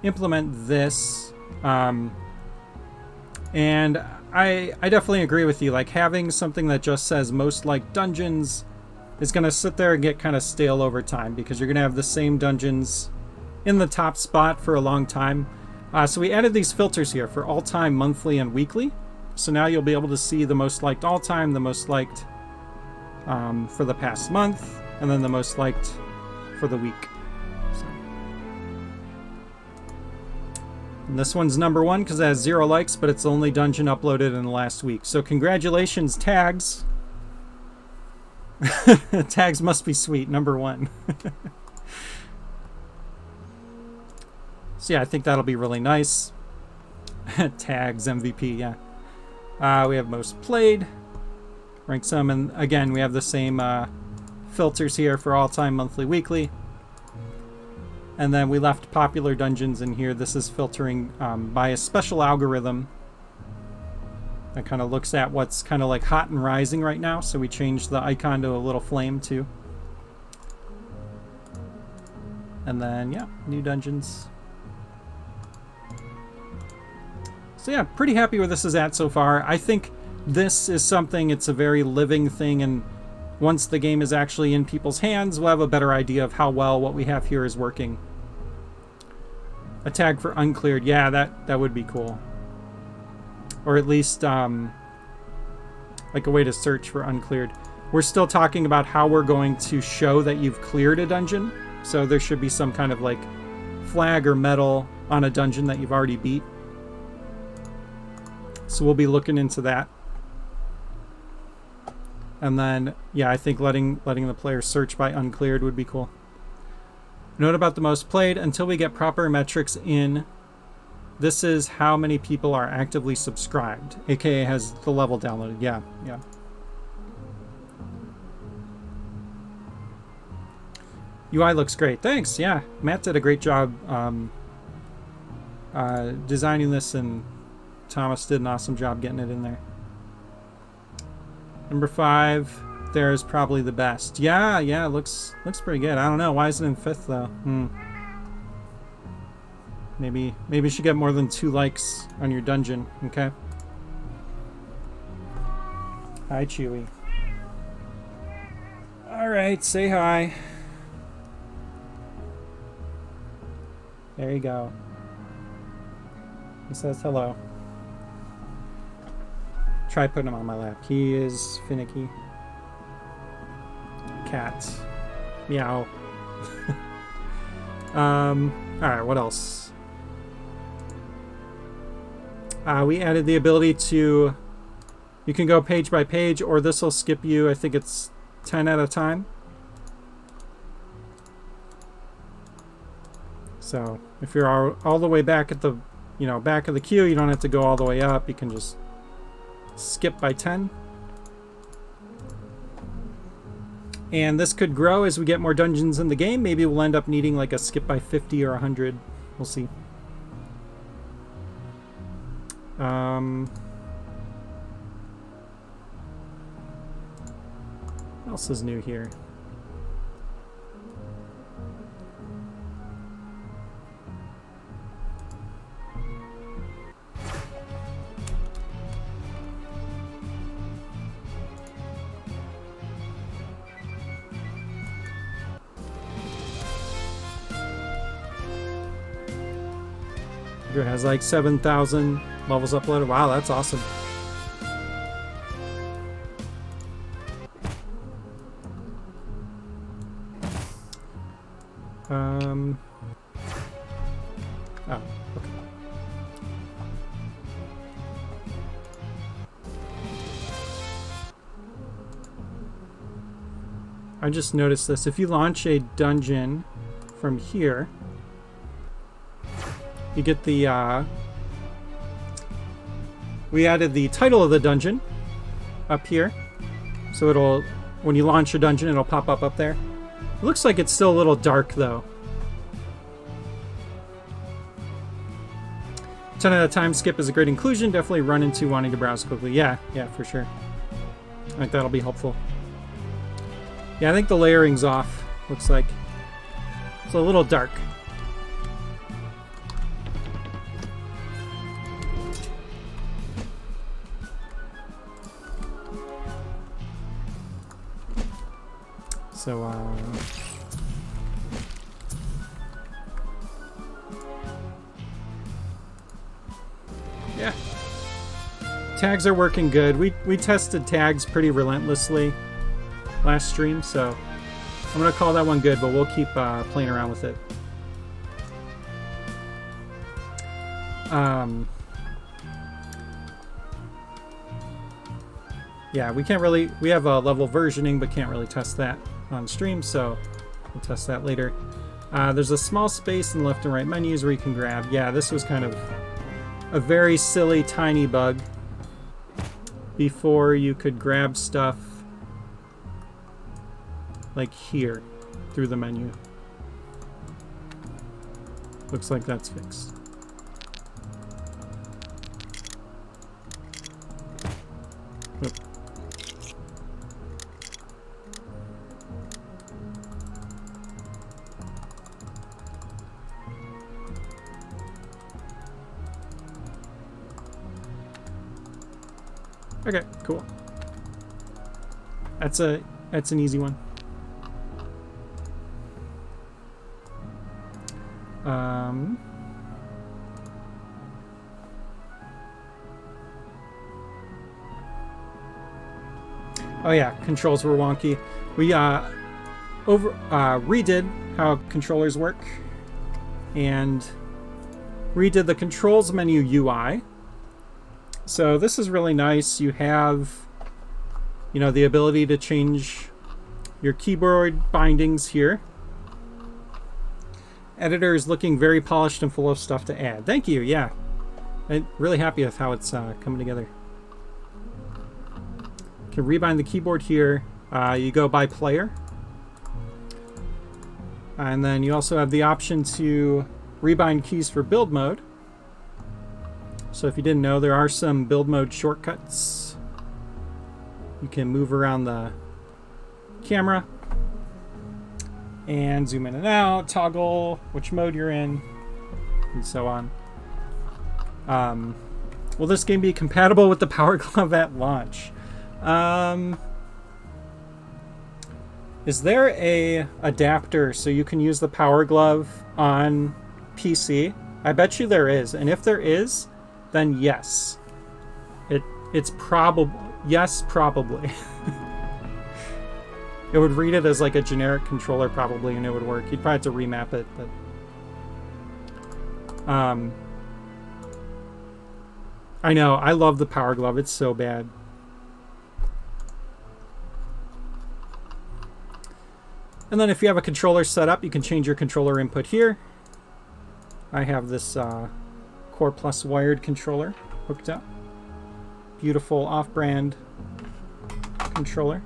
implement this. And I definitely agree with you. Like, having something that just says most liked dungeons is going to sit there and get kind of stale over time, because you're going to have the same dungeons in the top spot for a long time. So we added these filters here for all-time, monthly, and weekly. So now you'll be able to see the most liked all-time, the most liked for the past month, and then the most liked for the week. So. And this one's number 1 because it has 0 likes, but it's the only dungeon uploaded in the last week. So congratulations, tags. Tags must be sweet, number 1. So yeah, I think that'll be really nice. Tags MVP, yeah. We have most played, rank some, and again we have the same filters here for all time, monthly, weekly. And then we left popular dungeons in here. This is filtering by a special algorithm that kind of looks at what's kind of like hot and rising right now. So we changed the icon to a little flame too. And then, yeah, new dungeons. So yeah, pretty happy where this is at so far. I think this is something, it's a very living thing, and once the game is actually in people's hands, we'll have a better idea of how well what we have here is working. A tag for uncleared. Yeah, that would be cool. Or at least like a way to search for uncleared. We're still talking about how we're going to show that you've cleared a dungeon. So there should be some kind of like flag or medal on a dungeon that you've already beat. So we'll be looking into that. And then, yeah, I think letting the player search by uncleared would be cool. Note about the most played. Until we get proper metrics in, this is how many people are actively subscribed, aka has the level downloaded. Yeah. UI looks great. Thanks. Yeah, Matt did a great job designing this, and Thomas did an awesome job getting it in there. Number 5, there is probably the best. Yeah, looks pretty good. I don't know, why is it in 5th though? Maybe you should get more than 2 likes on your dungeon. Okay. Hi, Chewy. All right, say hi. There you go. He says hello. Try putting him on my lap. He is finicky. Cat. Meow. Alright, what else? We added the ability to... You can go page by page, or this will skip you. I think it's 10 at a time. So, if you're all the way back at the, back of the queue, you don't have to go all the way up. You can just skip by 10. And this could grow as we get more dungeons in the game. Maybe we'll end up needing like a skip by 50 or 100. We'll see. else is new here? It has like 7,000 levels uploaded. Wow, that's awesome. Oh, okay. I just noticed this. If you launch a dungeon from here, you get the, we added the title of the dungeon up here. So it'll, when you launch a dungeon, it'll pop up there. It looks like it's still a little dark though. 10 out of time skip is a great inclusion. Definitely run into wanting to browse quickly. Yeah, for sure. I think that'll be helpful. Yeah, I think the layering's off. Looks like it's a little dark. So, yeah. Tags are working good. We tested tags pretty relentlessly last stream, so I'm going to call that one good, but we'll keep playing around with it. Yeah, we can't really... We have a level versioning, but can't really test that on stream, so we'll test that later. There's a small space in the left and right menus where you can grab. Yeah, this was kind of a very silly, tiny bug. Before you could grab stuff like here through the menu. Looks like that's fixed. Oop. Okay, cool. That's an easy one. Oh yeah, controls were wonky. We redid how controllers work and redid the controls menu UI. So this is really nice. You have, you know, the ability to change your keyboard bindings here. Editor is looking very polished and full of stuff to add. Thank you. Yeah, I'm really happy with how it's coming together. You can rebind the keyboard here. You go by player. And then you also have the option to rebind keys for build mode. So if you didn't know, there are some build mode shortcuts. You can move around the camera and zoom in and out, toggle which mode you're in, and so on. Will this game be compatible with the Power Glove at launch? Is there a adapter so you can use the Power Glove on PC? I bet you there is, and if there is, then yes. It's probably... Yes, probably. It would read it as like a generic controller probably, and it would work. You'd probably have to remap it, but... I know, I love the Power Glove. It's so bad. And then if you have a controller set up, you can change your controller input here. I have this Core Plus wired controller hooked up. Beautiful off-brand controller.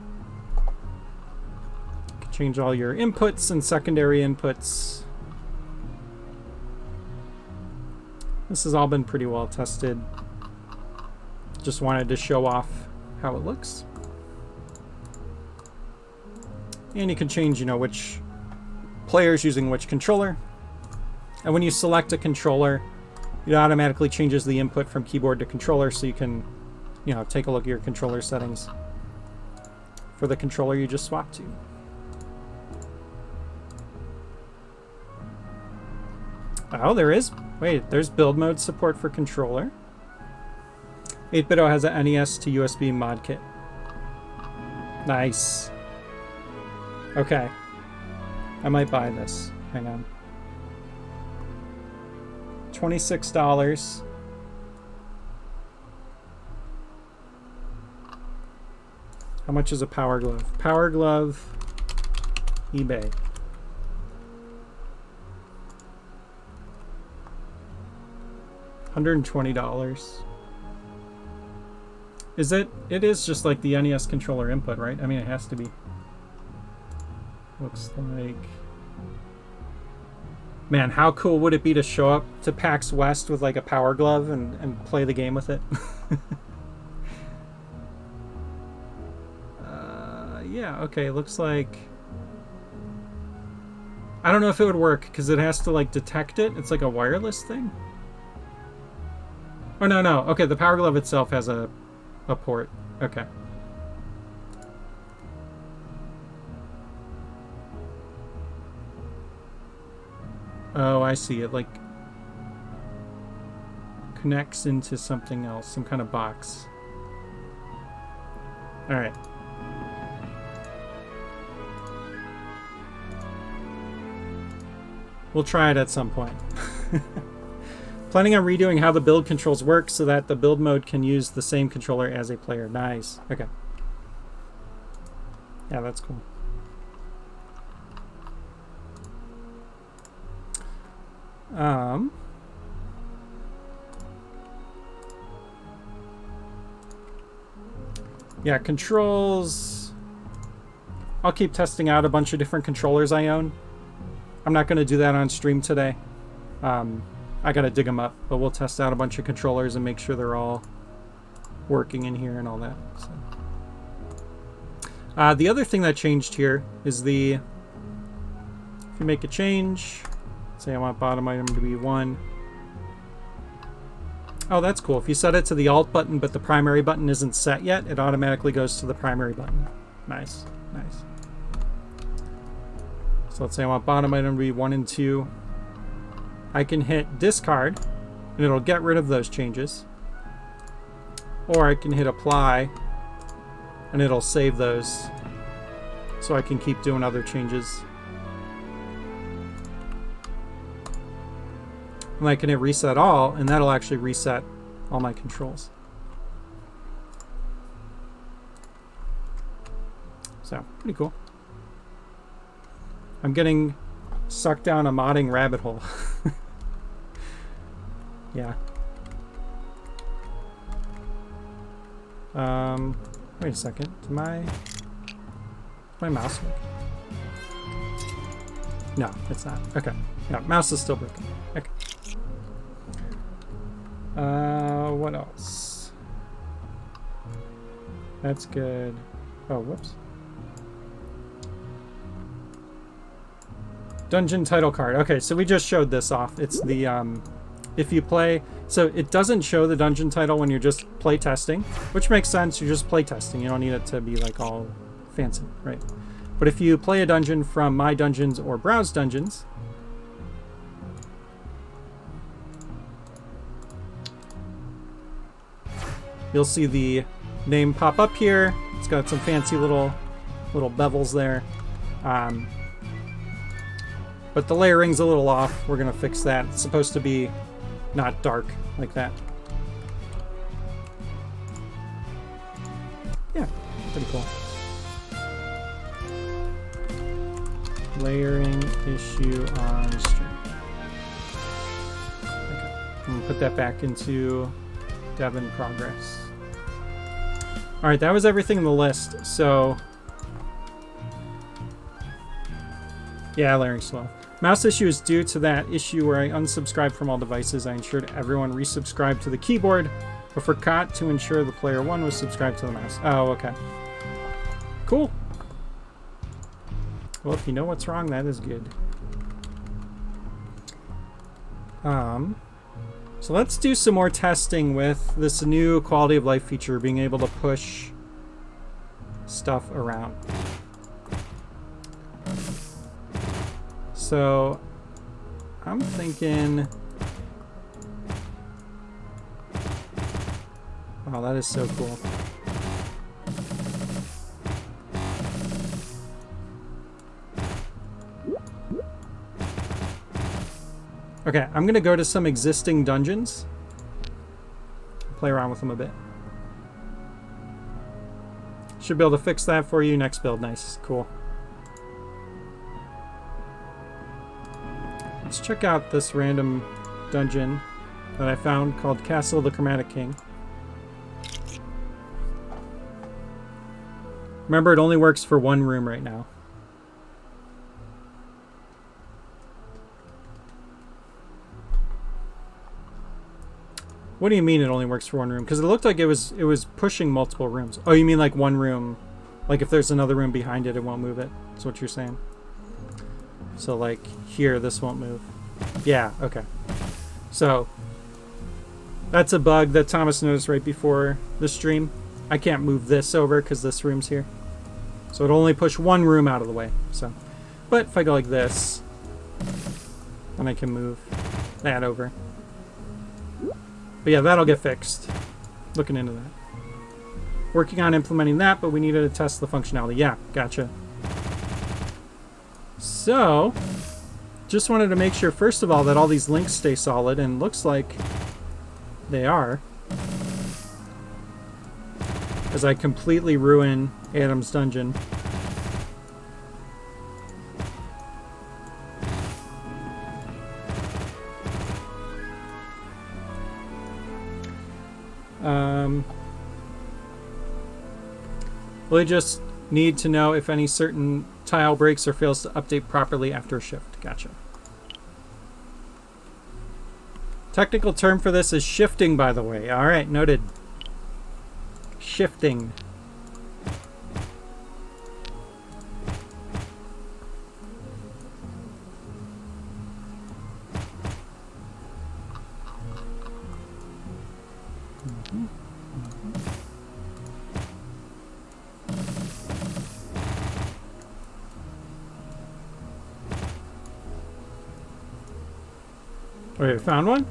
You can change all your inputs and secondary inputs. This has all been pretty well tested. Just wanted to show off how it looks. And you can change, you know, which player's using which controller. And when you select a controller, it automatically changes the input from keyboard to controller, so you can, you know, take a look at your controller settings for the controller you just swapped to. Oh, there is. Wait, there's build mode support for controller. 8BitO has an NES to USB mod kit. Nice. Okay. I might buy this. Hang on. $26. How much is a Power Glove? Power Glove, eBay. $120. Is it? It is just like the NES controller input, right? I mean, it has to be. Looks like... Man, how cool would it be to show up to PAX West with like a Power Glove and play the game with it? Yeah, okay, looks like... I don't know if it would work, because it has to like detect it. It's like a wireless thing. Oh, no, no. Okay, the Power Glove itself has a port. Okay. Oh, I see. It like connects into something else, some kind of box. All right. We'll try it at some point. Planning on redoing how the build controls work so that the build mode can use the same controller as a player. Nice. Okay. Yeah, that's cool. Yeah, controls. I'll keep testing out a bunch of different controllers I own. I'm not going to do that on stream today. I got to dig them up, but we'll test out a bunch of controllers and make sure they're all working in here and all that. So. The other thing that changed here is if you make a change, say I want bottom item to be 1. Oh, that's cool. If you set it to the Alt button, but the primary button isn't set yet, it automatically goes to the primary button. Nice, nice. So let's say I want bottom item to be 1 and 2. I can hit discard, and it'll get rid of those changes. Or I can hit apply, and it'll save those, so I can keep doing other changes. And I can hit reset all, and that'll actually reset all my controls. So, pretty cool. I'm getting sucked down a modding rabbit hole. Yeah. Wait a second. Did my mouse work? No, it's not. Okay. Yeah, mouse is still broken. Okay. What else? That's good. Oh, whoops. Dungeon title card. Okay, so we just showed this off. It's the, if you play... So it doesn't show the dungeon title when you're just play testing, which makes sense. You're just play testing. You don't need it to be like all fancy, right? But if you play a dungeon from My Dungeons or Browse Dungeons, you'll see the name pop up here. It's got some fancy little bevels there. But the layering's a little off. We're gonna fix that. It's supposed to be not dark like that. Yeah, pretty cool. Layering issue on stream. Okay, I'm gonna put that back into dev in progress. All right, that was everything in the list. So, yeah, layering slow. Mouse issue is due to that issue where I unsubscribed from all devices. I ensured everyone resubscribed to the keyboard, but forgot to ensure the player 1 was subscribed to the mouse. Oh, okay. Cool. Well, if you know what's wrong, that is good. So let's do some more testing with this new quality of life feature, being able to push stuff around. So I'm thinking, wow, that is so cool. Okay, I'm gonna go to some existing dungeons, play around with them a bit. Should be able to fix that for you next build. Nice, cool. Let's check out this random dungeon that I found called Castle of the Chromatic King. Remember, it only works for one room right now. What do you mean it only works for one room? Because it looked like it was pushing multiple rooms. Oh, you mean like one room? Like if there's another room behind it, it won't move it? That's what you're saying? So like here, this won't move. Yeah, okay. So that's a bug that Thomas noticed right before the stream. I can't move this over because this room's here. So it'll only push one room out of the way. So, but if I go like this, then I can move that over. But yeah, that'll get fixed. Looking into that. Working on implementing that, but we needed to test the functionality. Yeah, gotcha. So, just wanted to make sure, first of all, that all these links stay solid, and looks like they are. As I completely ruin Adam's dungeon. We just need to know if any certain tile breaks or fails to update properly after a shift. Gotcha. Technical term for this is shifting, by the way. All right, noted. Shifting. Wait, found one?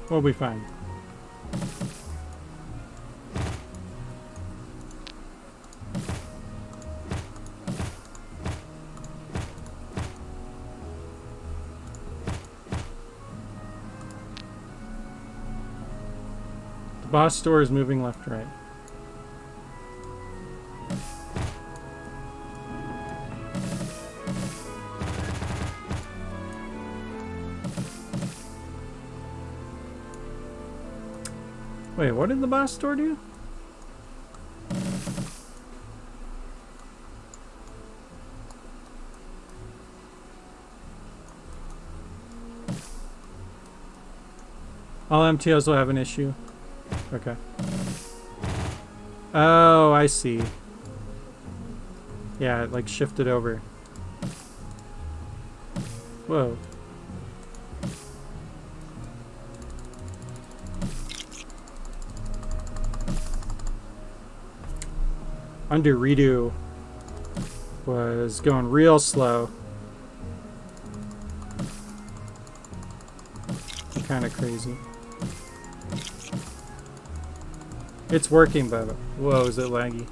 What'll we find? The boss door is moving left, right. Wait, what did the boss store do? All MTOs will have an issue. Okay. Oh, I see. Yeah, it like shifted over. Whoa. Undo redo was going real slow. Kind of crazy. It's working, but whoa, is it laggy?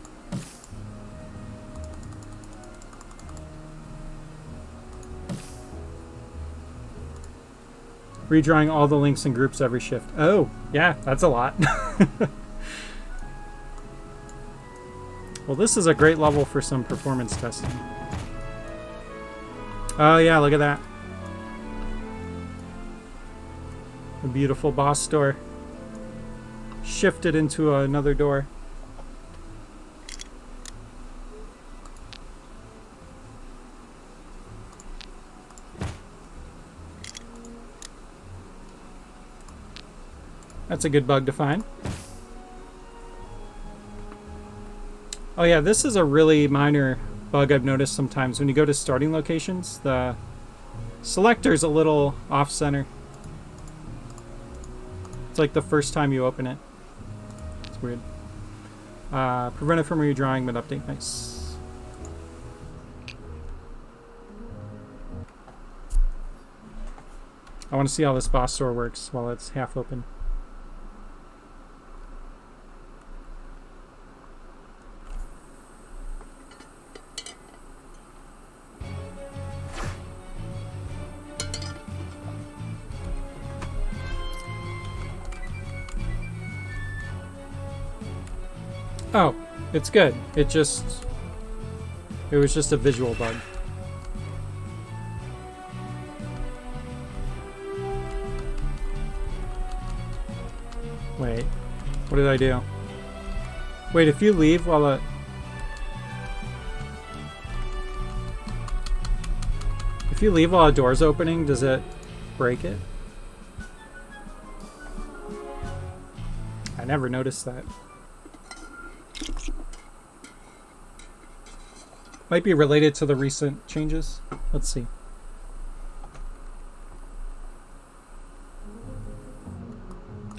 Redrawing all the links and groups every shift. Oh, yeah, that's a lot. Well, this is a great level for some performance testing. Oh yeah, look at that. A beautiful boss door. Shifted into another door. That's a good bug to find. Oh yeah, this is a really minor bug I've noticed sometimes. When you go to starting locations, the selector's a little off-center. It's like the first time you open it. It's weird. Prevent it from redrawing, but update. Nice. I want to see how this boss door works while it's half open. Oh, it's good. It was just a visual bug. Wait, what did I do? Wait, if you leave while a door's opening, does it break it? I never noticed that. Might be related to the recent changes. Let's see.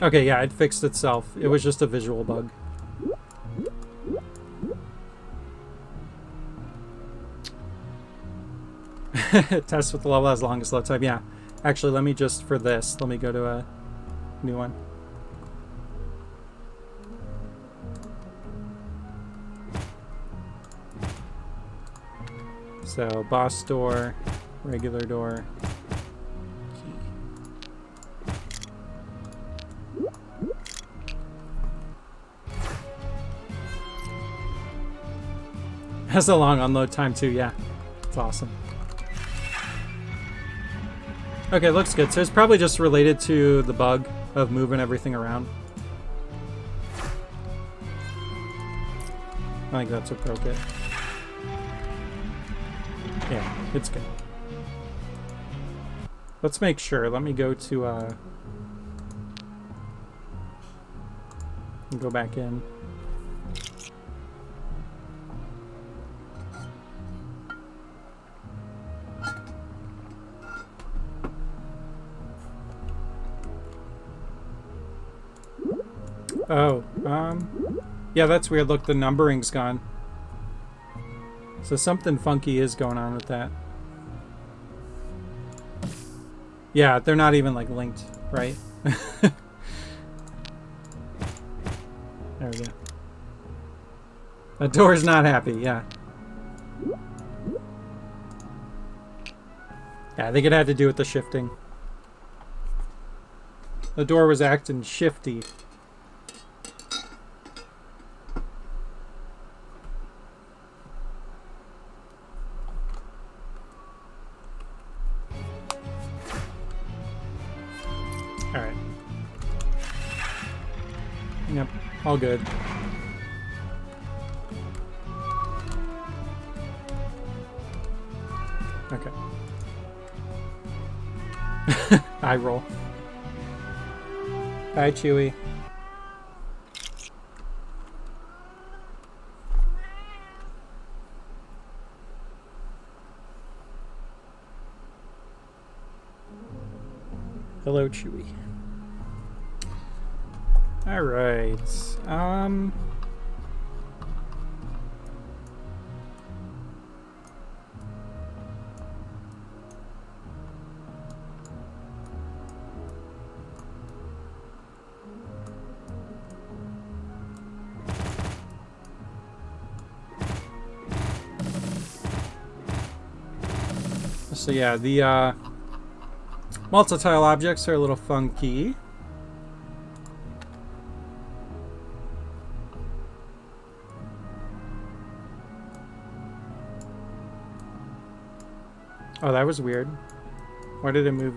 Okay, yeah, it fixed itself. It was just a visual bug. Test with the level as longest load time. Yeah. Actually, let me just, for this, let me go to a new one. So, boss door, regular door, key. Has a long unload time too, yeah. It's awesome. Okay, looks good. So it's probably just related to the bug of moving everything around. I think that's what broke it. Yeah, it's good. Let's make sure. Let me go to go back in. Oh, yeah, that's weird. Look, the numbering's gone. So something funky is going on with that. Yeah, they're not even like linked, right? There we go. The door's not happy, yeah. Yeah, I think it had to do with the shifting. The door was acting shifty. Alright. Yep, all good. Okay. Eye roll. Bye, Chewie. Hello, Chewie. All right. So yeah, the multi-tile objects are a little funky. Oh, that was weird. Why did it move?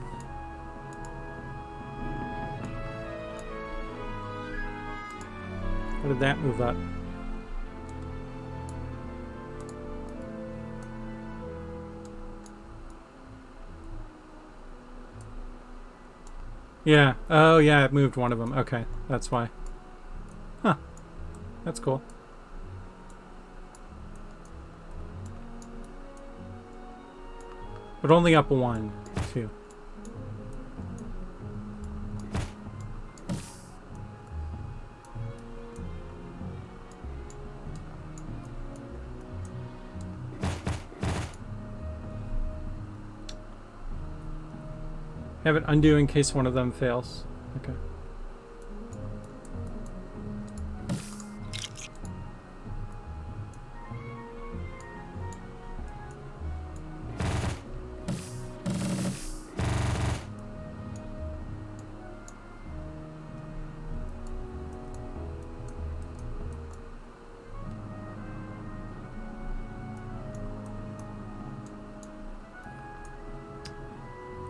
How did that move up? Yeah. Oh, yeah, it moved one of them. Okay, that's why. Huh. That's cool. But only up 1, 2. Have it undo in case one of them fails. Okay.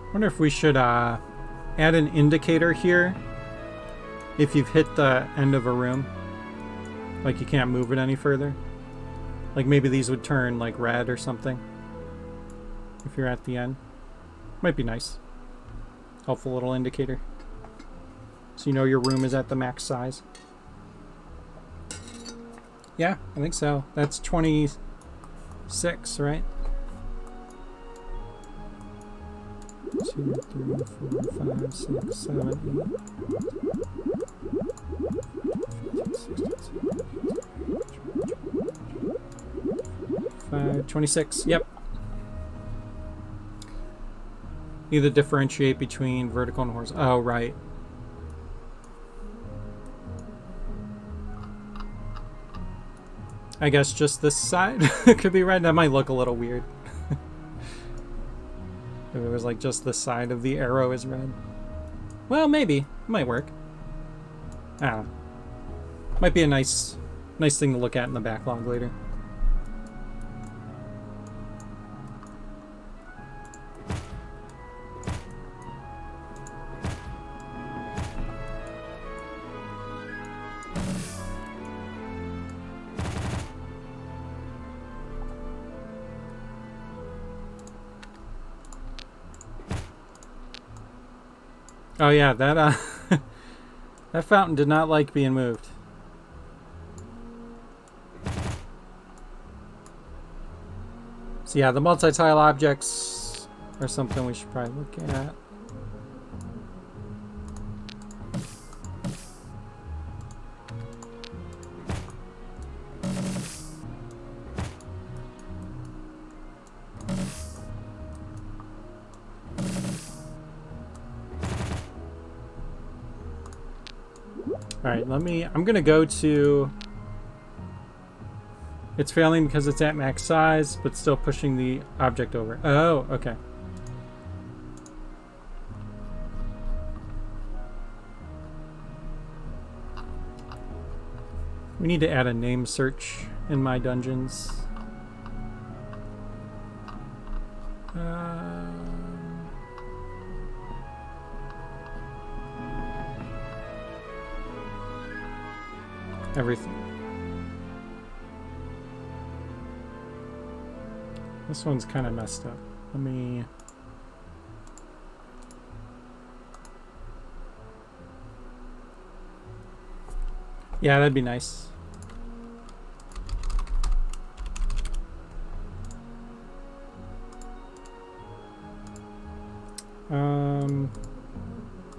I wonder if we should add an indicator here if you've hit the end of a room. Like you can't move it any further. Like maybe these would turn like red or something if you're at the end. Might be nice. Helpful little indicator. So you know your room is at the max size. Yeah, I think so. That's 26, right? 2, 3, 4, 5, 6, 7, 8. 5, 26. Yep. Either differentiate between vertical and horizontal. Oh, right. I guess just this side could be red. That might look a little weird. If it was like just the side of the arrow is red. Well, maybe. It might work. I don't know. Might be a nice thing to look at in the backlog later. Oh yeah, that that fountain did not like being moved. So yeah, the multi-tile objects are something we should probably look at. Alright, I'm gonna go to... It's failing because it's at max size, but still pushing the object over. Oh, okay. We need to add a name search in my dungeons. Everything. This one's kind of messed up. Let me... Yeah, that'd be nice.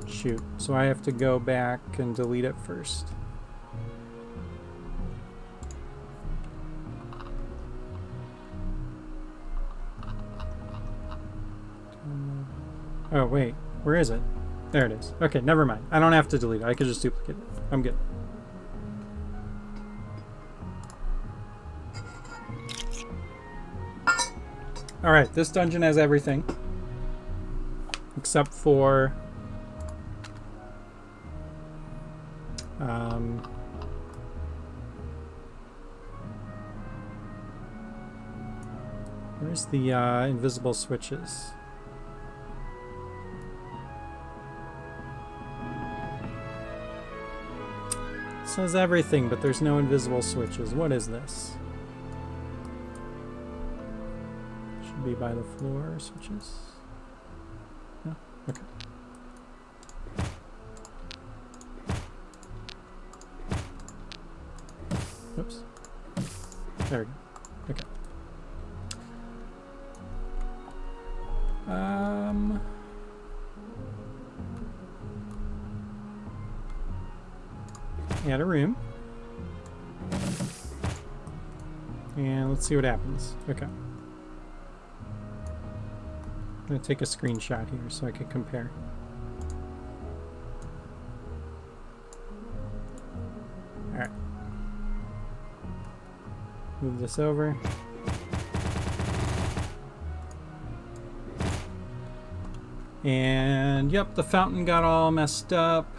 Shoot. So I have to go back and delete it first. Oh, wait. Where is it? There it is. Okay, never mind. I don't have to delete it. I could just duplicate it. I'm good. Alright, this dungeon has everything. Except for... where's the invisible switches? It says everything, but there's no invisible switches. What is this? Should be by the floor switches. No? Okay. Oops. There we go. Okay. Add a room. And let's see what happens. Okay. I'm going to take a screenshot here so I can compare. Alright. Move this over. And yep, the fountain got all messed up.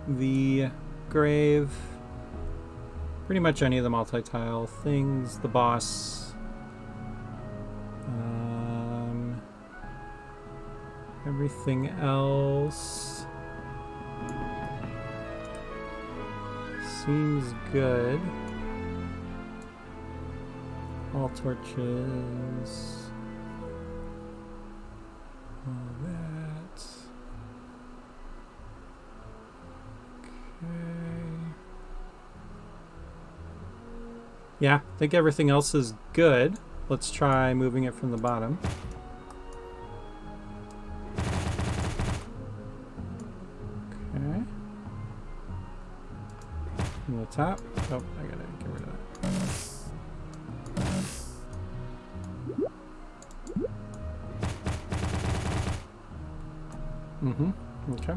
The grave. Pretty much any of the multi-tile things. The boss. Everything else seems good. All torches. All that. Okay. Yeah, I think everything else is good. Let's try moving it from the bottom. Okay. From the top. Oh, I gotta get rid of that. Mm-hmm. Okay.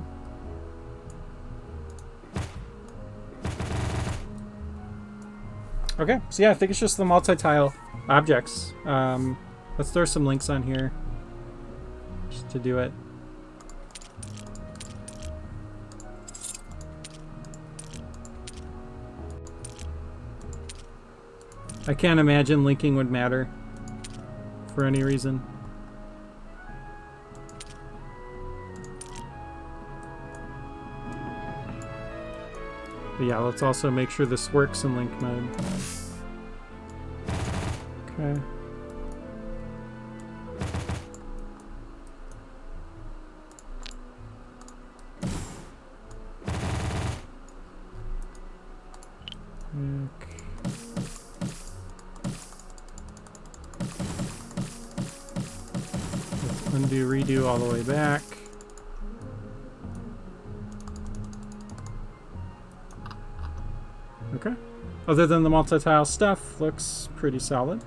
Okay, so yeah, I think it's just the multi-tile objects. Let's throw some links on here just to do it. I can't imagine linking would matter for any reason. But yeah, let's also make sure this works in link mode. Okay. Let's undo, redo all the way back. Okay. Other than the multi-tile stuff, looks pretty solid.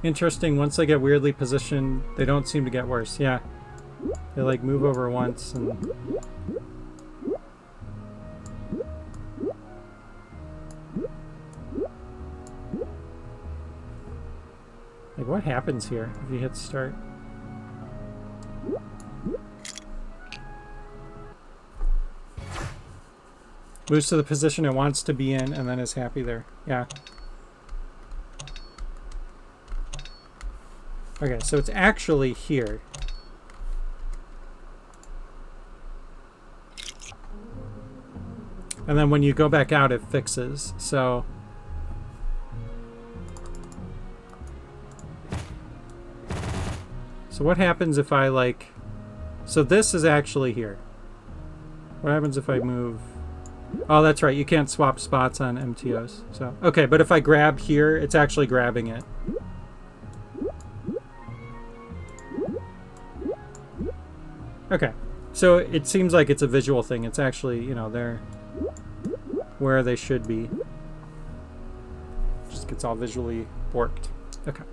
Interesting, once they get weirdly positioned, they don't seem to get worse. Yeah. They like move over once and... Like, what happens here if you hit start? Moves to the position it wants to be in and then is happy there. Yeah. Okay, so it's actually here. And then when you go back out, it fixes. So... So what happens if I like... So this is actually here. What happens if I move... Oh, that's right. You can't swap spots on MTOs. So okay, but if I grab here, it's actually grabbing it. Okay. So it seems like it's a visual thing. It's actually, you know, they're where they should be. Just gets all visually worked. Okay.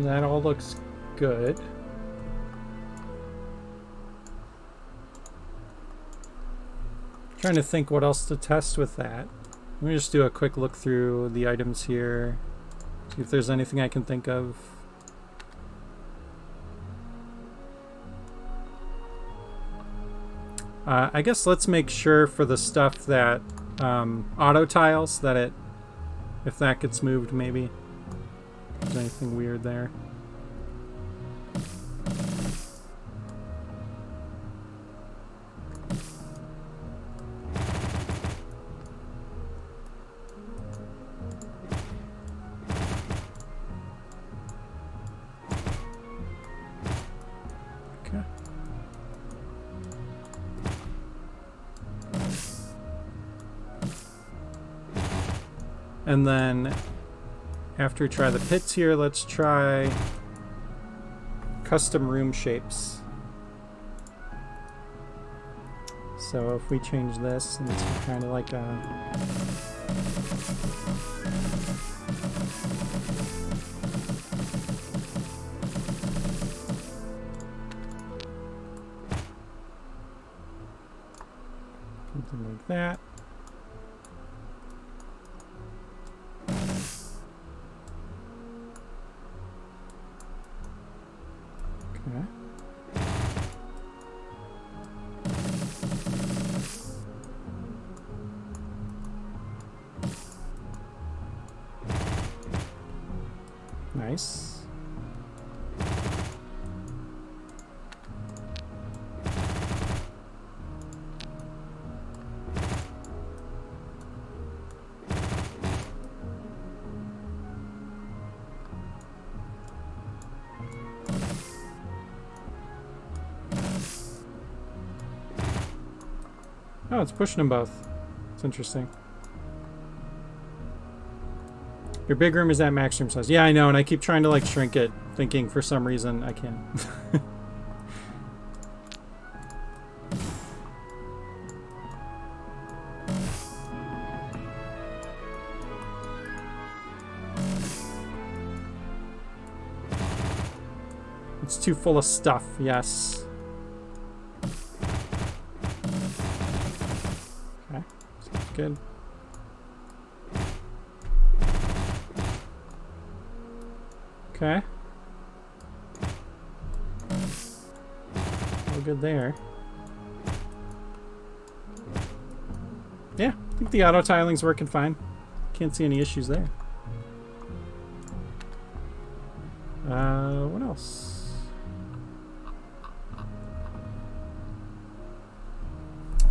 That all looks good. Trying to think what else to test with that. Let me just do a quick look through the items here. See if there's anything I can think of. I guess let's make sure for the stuff that auto tiles that it, if that gets moved, maybe. Is there anything weird there? And then after we try the pits here, let's try custom room shapes. So if we change this into kind of like a... something like that. Okay. Nice. Oh, it's pushing them both. It's interesting. Your big room is at max room size. Yeah, I know, and I keep trying to like shrink it, thinking for some reason I can't. It's too full of stuff, yes. Okay, sounds good. Okay. All good there. Yeah, I think the auto tiling's working fine. Can't see any issues there. What else?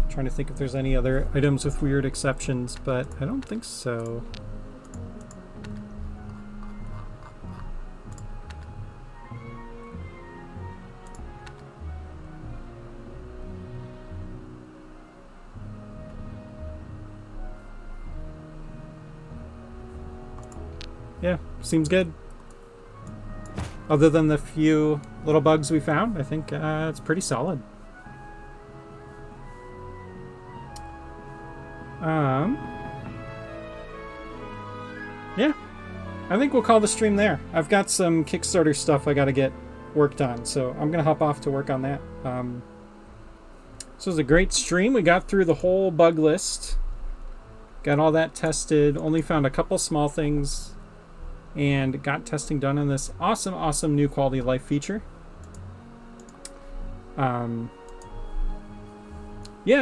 Trying to think if there's any other items with weird exceptions, but I don't think so. Yeah, seems good. Other than the few little bugs we found, I think it's pretty solid. Yeah, I think we'll call the stream there. I've got some Kickstarter stuff I got to get worked on, so I'm going to hop off to work on that. This was a great stream. We got through the whole bug list. Got all that tested. Only found a couple small things. And got testing done on this awesome new quality of life feature. Yeah,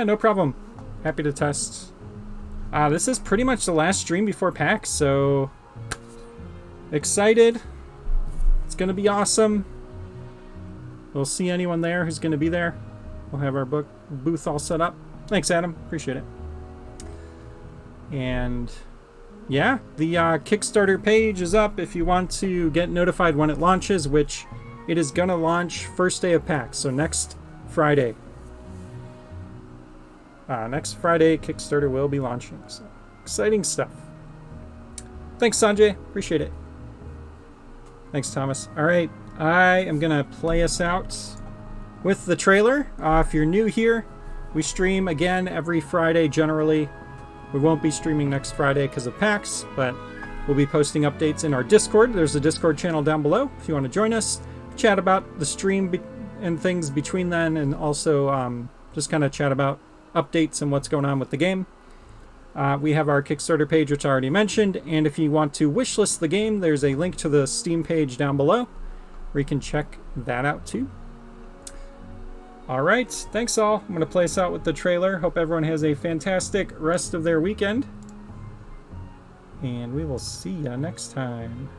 no problem. Happy to test. This is pretty much the last stream before PAX, so excited. It's gonna be awesome. We'll see anyone there who's gonna be there. We'll have our booth all set up. Thanks, Adam. Appreciate it. And yeah, the Kickstarter page is up if you want to get notified when it launches, which it is going to launch first day of PAX, so next Friday. Next Friday, Kickstarter will be launching. So exciting stuff. Thanks, Sanjay. Appreciate it. Thanks, Thomas. All right, I am going to play us out with the trailer. If you're new here, we stream again every Friday generally. We won't be streaming next Friday because of PAX, but we'll be posting updates in our Discord. There's a Discord channel down below if you want to join us, chat about the stream and things between then, and also just kind of chat about updates and what's going on with the game. We have our Kickstarter page, which I already mentioned, and if you want to wishlist the game, there's a link to the Steam page down below where you can check that out too. Alright, thanks all. I'm going to play us out with the trailer. Hope everyone has a fantastic rest of their weekend. And we will see ya next time.